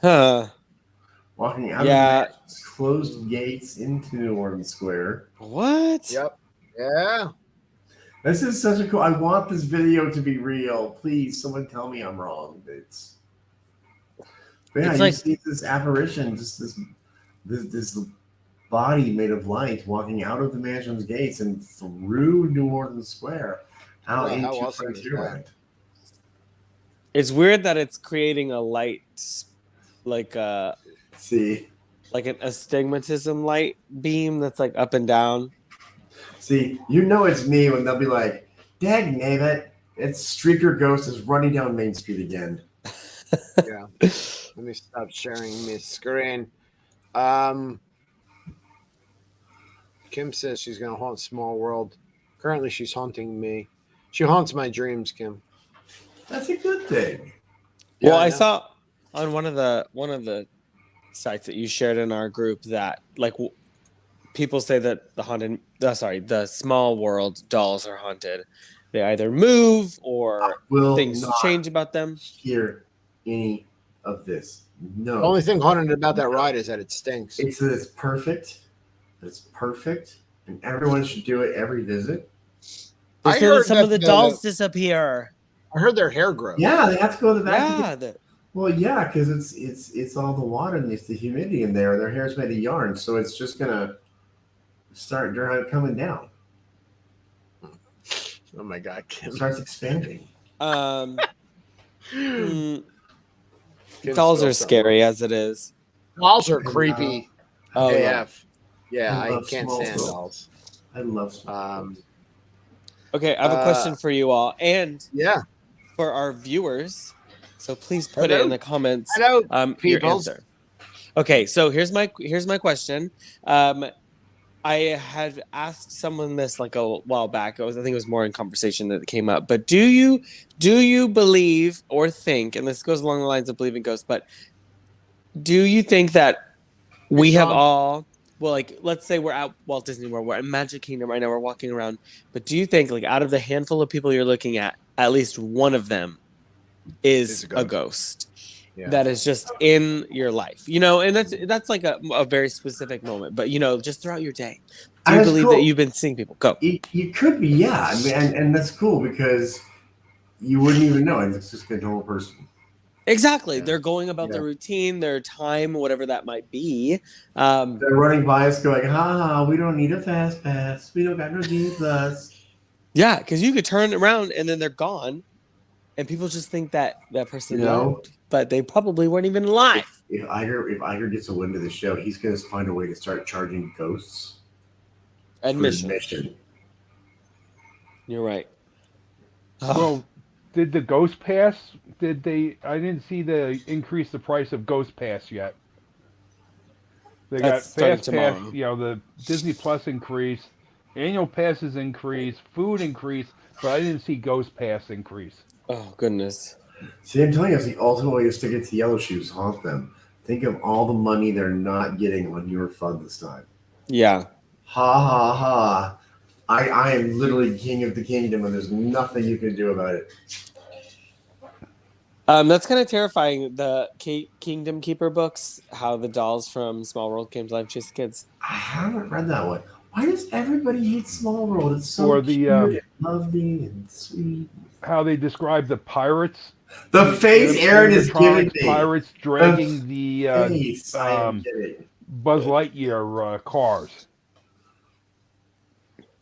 Huh. Walking out of the closed gates into New Orleans Square. What? Yep. Yeah. This is such a cool. I want this video to be real. Please, someone tell me I'm wrong. It's you see this apparition, just this body made of light walking out of the mansion's gates and through New Orleans Square out into Frontierland. It's weird that it's creating a light, like an astigmatism light beam that's like up and down. See, it's me when they'll be like, "Dag name it, it's Streaker Ghost is running down Main Street again." Yeah. Let me stop sharing my screen. Kim says she's going to haunt Small World. Currently, she's haunting me. She haunts my dreams, Kim. That's a good thing. Well, I saw on one of the sites that you shared in our group that like people say that the Small World dolls are haunted. They either move or things change about them. Hear any of this? No. The only thing haunted about that ride is that it stinks. It's that it's perfect. It's perfect, and everyone should do it every visit. I heard some of the dolls disappear. I heard their hair grows. Yeah, they have to go to the back. Yeah. Well, yeah, because it's all the water and it's the humidity in there. Their hair's made of yarn, so it's just gonna start coming down. Oh my God, Kim. It starts expanding. Dolls are scary as it is. Dolls are creepy. AF. Yeah, I can't stand dolls. I love small. Okay, I have a question for you all, and for our viewers. So please put it in the comments. Hello, your answer. Okay, so here's my question. I had asked someone this like a while back. I think it was more in conversation that it came up. But do you believe or think, and this goes along the lines of believing ghosts, but do you think that we have all, well, like, let's say we're at Walt Disney World, we're in Magic Kingdom right now, we're walking around, but do you think, like, out of the handful of people you're looking at least one of them is a ghost? Yeah. That is just in your life, and that's like a very specific moment, but just throughout your day, do you believe that you've been seeing people? Go. You could be, yeah. I mean, and that's cool because you wouldn't even know, and it's just a normal person. Exactly. Yeah. They're going about their routine, their time, whatever that might be. They're running by us going, ha, we don't need a fast pass. We don't got no Disney Plus. Yeah, because you could turn around and then they're gone. And people just think that person left, but they probably weren't even alive. If Iger gets a wind of the show, he's going to find a way to start charging ghosts admission. You're right. Well, did the Ghost Pass? I didn't see increase the price of Ghost Pass yet. They got Fast Pass. The Disney Plus increased, annual passes increased, food increased, but I didn't see Ghost Pass increase. Oh, goodness. See, I'm telling you, it's the ultimate way to stick it to Yellow Shoes. Haunt them. Think of all the money they're not getting on your fund this time. Yeah. Ha, ha, ha. I am literally king of the kingdom, and there's nothing you can do about it. That's kind of terrifying. The Kingdom Keeper books, how the dolls from Small World came to life, chase the kids. I haven't read that one. Why does everybody hate Small World? It's so cute and lovely and sweet. How they describe the pirates. The face Aaron is giving me. Pirates dragging the Buzz Lightyear cars.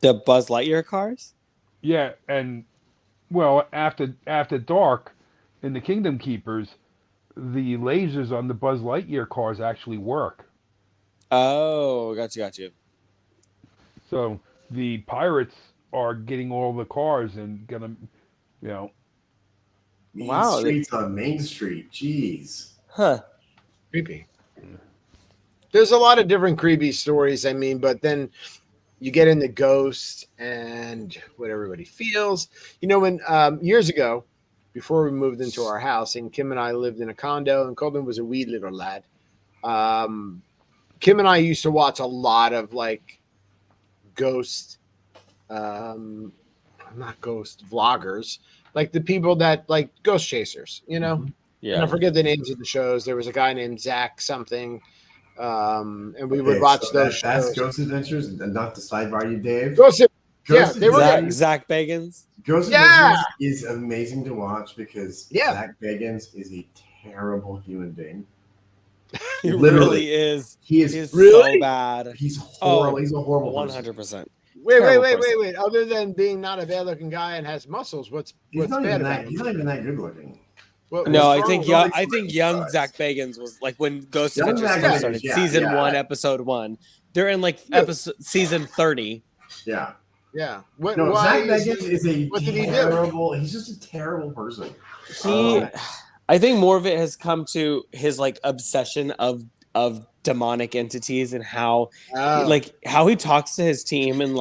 The Buzz Lightyear cars? Yeah, and well, after dark, in the Kingdom Keepers, the lasers on the Buzz Lightyear cars actually work. Oh, got you. So the pirates are getting all the cars and gonna, Wow, streets on Main Street. Jeez. Huh. Creepy. There's a lot of different creepy stories, but then you get into ghosts and what everybody feels. When years ago, before we moved into our house, and Kim and I lived in a condo, and Colton was a wee little lad. Kim and I used to watch a lot of ghost, not ghost vloggers, like the people that ghost chasers, Yeah. And I forget the names of the shows. There was a guy named Zach something. And we would watch those shows. That's Ghost Adventures, and not to sidebar you, Dave. They were Zach Bagans. Ghost Adventures is amazing to watch because Zach Bagans is a terrible human being. He really is. He is really so bad. He's horrible. He's a horrible 100%. Wait. Other than being not a bad-looking guy and has muscles, what's bad about him? He's not even that good-looking. No, I think young Zach Bagans was when Ghost Adventures first started. Season 1, episode 1. They're in season 30. Yeah. Yeah. Zach Bagans is a terrible. He's just a terrible person. I think more of it has come to his obsession of demonic entities and how he talks to his team and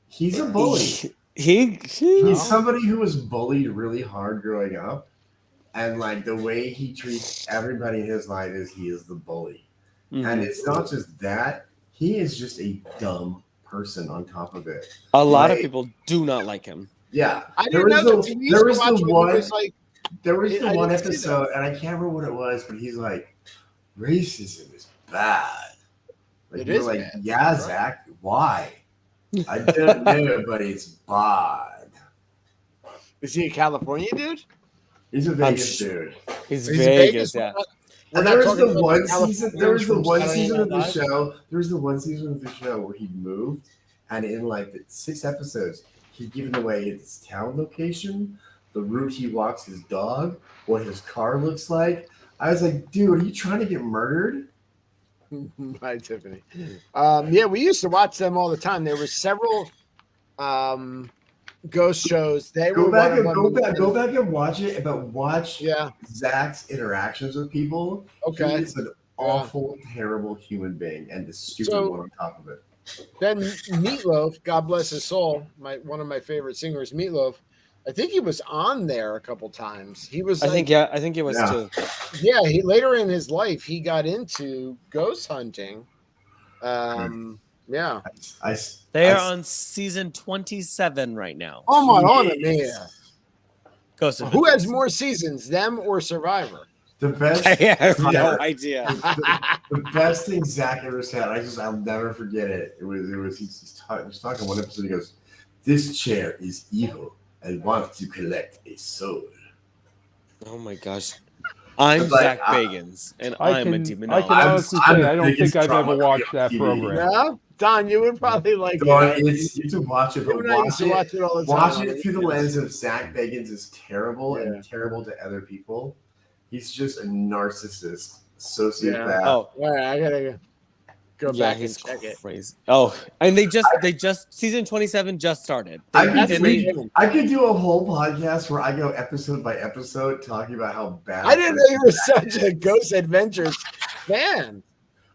he's a bully. He's somebody who was bullied really hard growing up. And the way he treats everybody in his life he is the bully. Mm-hmm. And it's not just that, he is just a dumb person on top of it. A lot of people do not like him. Yeah. There was the one episode, and I can't remember what it was, but he's like, racism is bad. It is bad. Yeah, right? Zach, why? I don't know, but it's bad. Is he a California dude? He's a Vegas dude. He's Vegas, yeah. And there was the one season. There was the one season of the show. There was the one season of the show where he moved, and in the 6 episodes, he'd given away his town location, the route he walks his dog, what his car looks like. I was like, dude, are you trying to get murdered? Hi, Tiffany. Yeah, we used to watch them all the time. There were several ghost shows. Go back and watch it, but watch Zach's interactions with people. Okay. He's an awful, terrible human being, and the stupid one on top of it. Then Meatloaf, God bless his soul, one of my favorite singers, Meatloaf. I think he was on there a couple times. He was. I think it was too. Yeah, he later in his life he got into ghost hunting. Yeah, They are on season 27 right now. Oh my god, man! Ghost Who has more seasons, them or Survivor? The best. I have no idea. The best thing Zach ever said. I'll never forget it. It was he's talking one episode. He goes, "This chair is evil and wants to collect a soul." Oh my gosh. I'm Zach Bagans, and I'm a demonologist. I can honestly say I don't think I've ever watched that program. Yeah? Don, you would probably like it. You should watch it, but watch it all the time. Watch it through the lens of Zach Bagans is terrible and terrible to other people. He's just a narcissist, sociopath. Yeah. Oh, all right, I gotta go back and check it. Oh, and they just season 27 just started. I could do a whole podcast where I go episode by episode talking about how bad. I didn't know you were such a Ghost Adventures fan.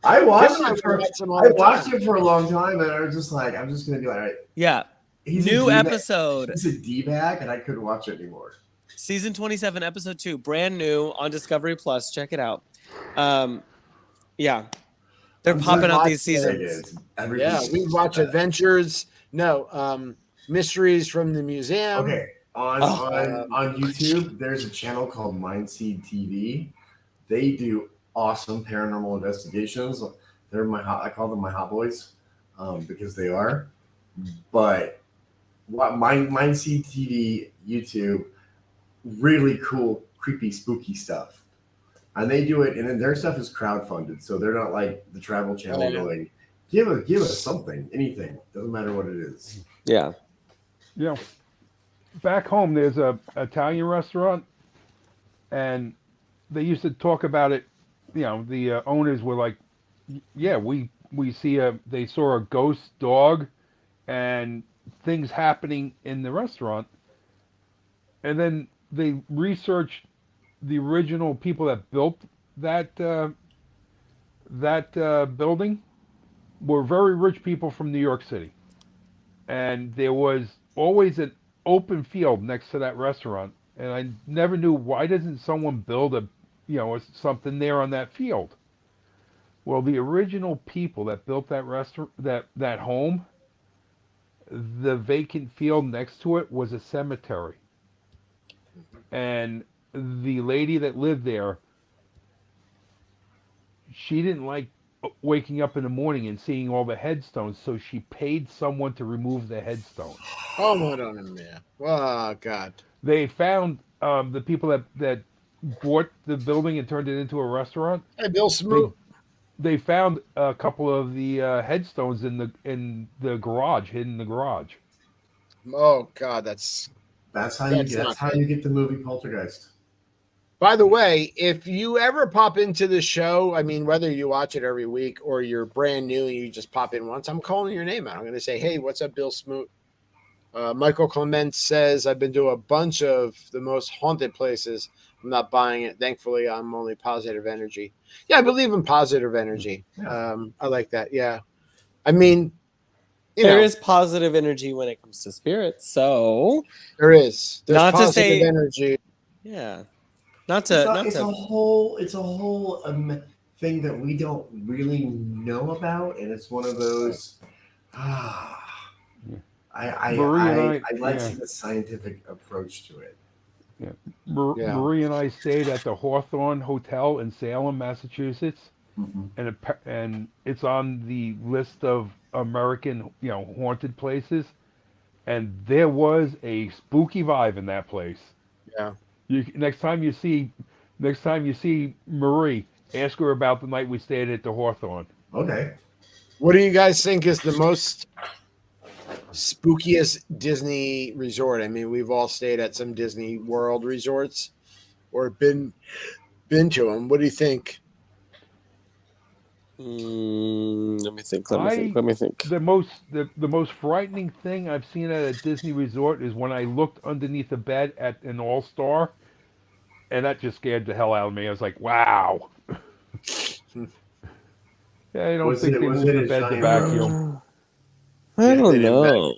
I watched it for a long time, and I was just like, I'm just gonna be like, all right. Yeah. New episode. He's a D-bag, and I couldn't watch it anymore. Season 27, episode 2, brand new on Discovery Plus. Check it out. Yeah. They're popping out these seasons. Yeah, we watch Adventures. No, Mysteries from the Museum. Okay. On YouTube, there's a channel called Mindseed TV. They do awesome paranormal investigations. I call them my hot boys, because they are. But Mindseed TV YouTube, really cool, creepy, spooky stuff. And they do it, and then their stuff is crowdfunded, so they're not like the Travel Channel going, give us something, anything. Doesn't matter what it is. Yeah. You know, back home there's a Italian restaurant, and they used to talk about it. You know, the owners were like, "Yeah, we see they saw a ghost dog, and things happening in the restaurant," and then they researched the original people that built that building were very rich people from New York City, and there was always an open field next to that restaurant, and I never knew, why doesn't someone build something there on that field? Well, the original people that built that restaurant, that home, the vacant field next to it was a cemetery. And the lady that lived there, she didn't like waking up in the morning and seeing all the headstones, so she paid someone to remove the headstone. Oh, hold on a minute. Oh, God. They found the people that bought the building and turned it into a restaurant. Hey, Bill Smoot. They found a couple of the headstones in the garage, hidden in the garage. Oh, God, that's how you get the movie Poltergeist. By the way, if you ever pop into the show, I mean, whether you watch it every week or you're brand new and you just pop in once, I'm calling your name out. I'm going to say, hey, what's up, Bill Smoot? Michael Clement says, I've been to a bunch of the most haunted places. I'm not buying it. Thankfully, I'm only positive energy. Yeah, I believe in positive energy. Yeah. I like that. Yeah. I mean, there is positive energy when it comes to spirits. So there is. There's not positive to say energy. Yeah. It's a whole thing that we don't really know about, and it's one of those. I like the scientific approach to it. Yeah. Marie and I stayed at the Hawthorne Hotel in Salem, Massachusetts, and it's on the list of American, haunted places, and there was a spooky vibe in that place. Yeah. Next time you see Marie, ask her about the night we stayed at the Hawthorne. Okay. What do you guys think is the most spookiest Disney resort? I mean, we've all stayed at some Disney World resorts or been to them. What do you think? Let me think. The most frightening thing I've seen at a Disney resort is when I looked underneath the bed at an All-Star, and that just scared the hell out of me. I was like, wow. I don't think they moved the bed to vacuum. I don't know.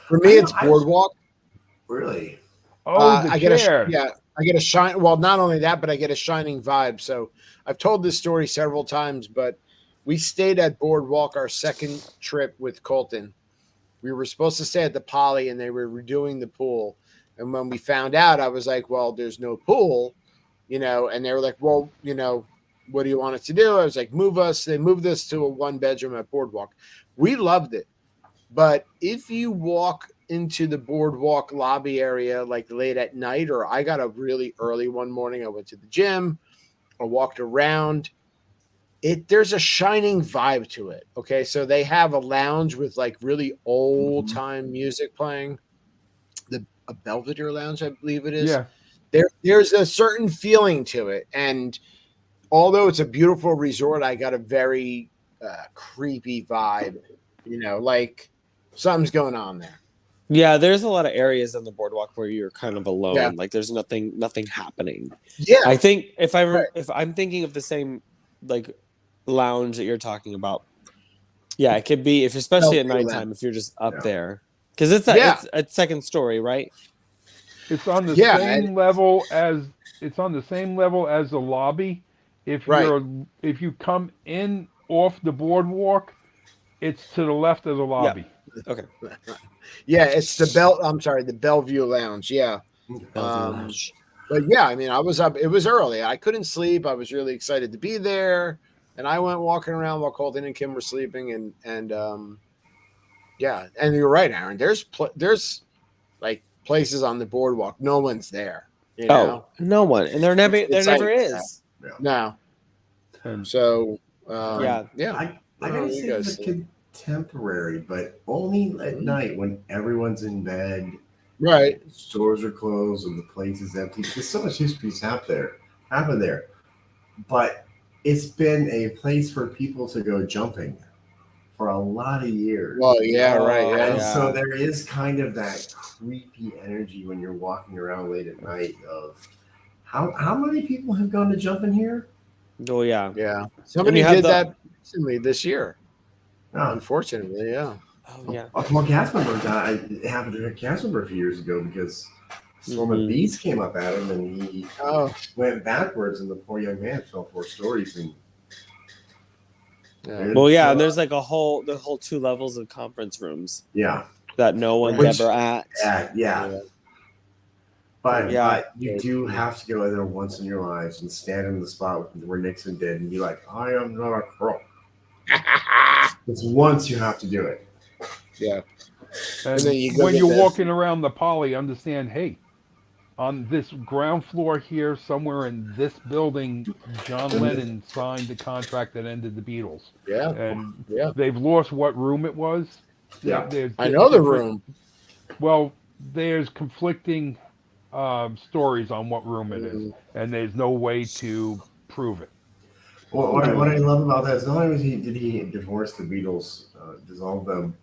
For me, it's Boardwalk. Really? Oh, the I chair. I get a shine. Well, not only that, but I get a shining vibe. So I've told this story several times, but we stayed at Boardwalk our second trip with Colton. We were supposed to stay at the Poly, and they were redoing the pool. And when we found out, I was like, "Well, there's no pool," And they were like, "Well, what do you want us to do?" I was like, "Move us." They moved us to a 1-bedroom at Boardwalk. We loved it. But if you walk into the Boardwalk lobby area like late at night, or I got up really early one morning, I went to the gym, I walked around, there's a shining vibe to it. Okay. So they have a lounge with like really old time music playing. A Belvedere Lounge, I believe it is. Yeah. There's a certain feeling to it. And although it's a beautiful resort, I got a very creepy vibe, like something's going on there. Yeah, there's a lot of areas on the Boardwalk where you're kind of alone. Like there's nothing happening. Yeah. I think if I'm thinking of the same like lounge that you're talking about, yeah, it could be especially at nighttime if you're just up there. Because it's a second story, right? It's on the same level as the lobby. If you come in off the Boardwalk, it's to the left of the lobby. Yeah. Okay. Yeah, it's the Bellevue Lounge. Yeah. Lounge. But yeah, I mean, I was up. It was early. I couldn't sleep. I was really excited to be there, and I went walking around while Colton and Kim were sleeping, and yeah, and you're right, Aaron. There's like places on the Boardwalk. No one's there. No one, and there never is. No. So yeah. I gotta say it's contemporary, but only at night when everyone's in bed. Right. Stores are closed and the place is empty. There's so much history's happened there. But it's been a place for people to go jumping for a lot of years. Well, yeah, right. Yeah. And so there is kind of that creepy energy when you're walking around late at night of how many people have gone to jumping here? Oh yeah. Yeah. Somebody did that recently this year. Unfortunately, yeah. Oh yeah. A poor cast member died. It happened to a cast member a few years ago because a swarm of bees came up at him and he went backwards and the poor young man fell 4 stories and and there's like the whole 2 levels of conference rooms. Yeah. That no one's ever at. Yeah. But you do have to go there once in your lives and stand in the spot where Nixon did and be like, I am not a crook. It's once you have to do it. Yeah. And then when you're walking around the Poly, understand, hey, on this ground floor here, somewhere in this building, John Lennon signed the contract that ended the Beatles. Yeah. And they've lost what room it was. Yeah. I know the room. Well, there's conflicting stories on what room it is, and there's no way to prove it. Well, what I love about that is not only did he divorce the Beatles, dissolve them,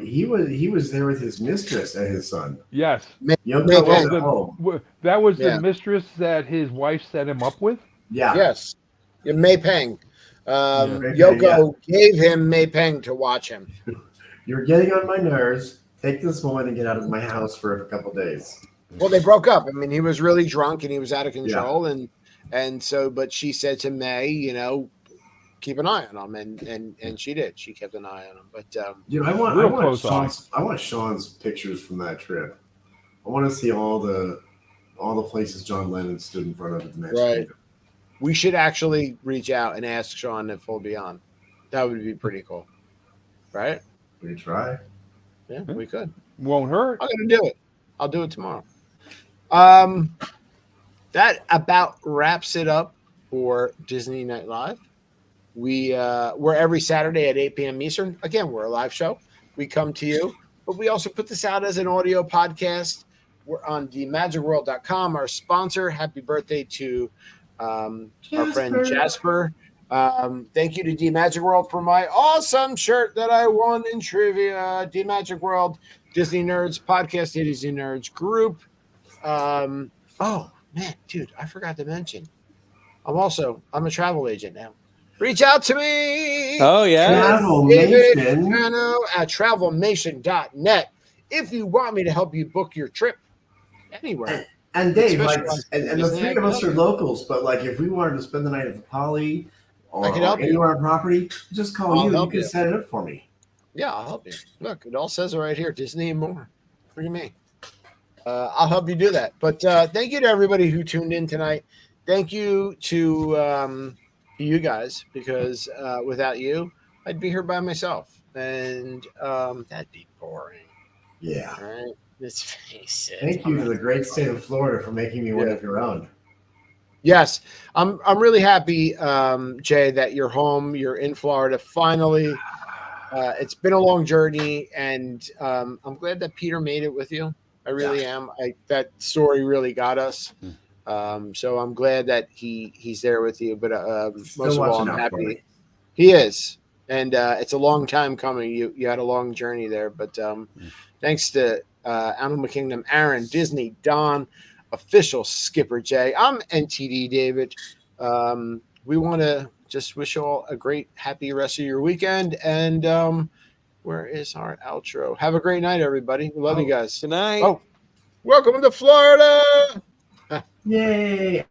he was there with his mistress and his son. Yes. That was the mistress that his wife set him up with? Yeah. Yes. May Peng. Yoko gave him May Peng to watch him. You're getting on my nerves. Take this woman and get out of my house for a couple days. Well, they broke up. I mean, he was really drunk and he was out of control. And so, but she said to May, keep an eye on him, and she did. She kept an eye on him. But I want Sean's pictures from that trip. I want to see all the places John Lennon stood in front of at the Magic Kingdom. We should actually reach out and ask Sean if he'll be on. That would be pretty cool, right? We try. Yeah, we could. Won't hurt. I'm gonna do it. I'll do it tomorrow. That about wraps it up for Disney Night Live. We're every Saturday at 8 p.m. Eastern. Again, we're a live show. We come to you, but we also put this out as an audio podcast. We're on themagicworld.com, our sponsor. Happy birthday to our friend Jasper. Thank you to D Magic World for my awesome shirt that I won in trivia. D Magic World, Disney Nerds, Podcast Disney Nerds group. Oh man, dude, I forgot to mention. I'm a travel agent now. reach out to me. Oh, yeah. Travelmation. At travelmation.net if you want me to help you book your trip anywhere. And Dave, like, and the three of us are locals, but like if we wanted to spend the night at Poly or anywhere on property, just call you and you can set it up for me. Yeah, I'll help you. Look, it all says it right here, Disney and more. Look at me. I'll help you do that. But thank you to everybody who tuned in tonight. Thank you to you guys, because without you, I'd be here by myself, and that'd be boring. Yeah. All right. Let's face it. Thank you to the great state of Florida for making me one of your own. Yes, I'm really happy, Jay, that you're home. You're in Florida finally. It's been a long journey, and I'm glad that Peter made it with you. I really am. That story really got us. So I'm glad that he's there with you. But most of all, I'm happy he is. And it's a long time coming. You had a long journey there. But thanks to Animal Kingdom, Aaron, Disney, Don, official Skipper Jay. I'm NTD David. We want to just wish you all a great, happy rest of your weekend. And where is our outro? Have a great night, everybody. We love you guys. Good night. Oh, welcome to Florida. Yay.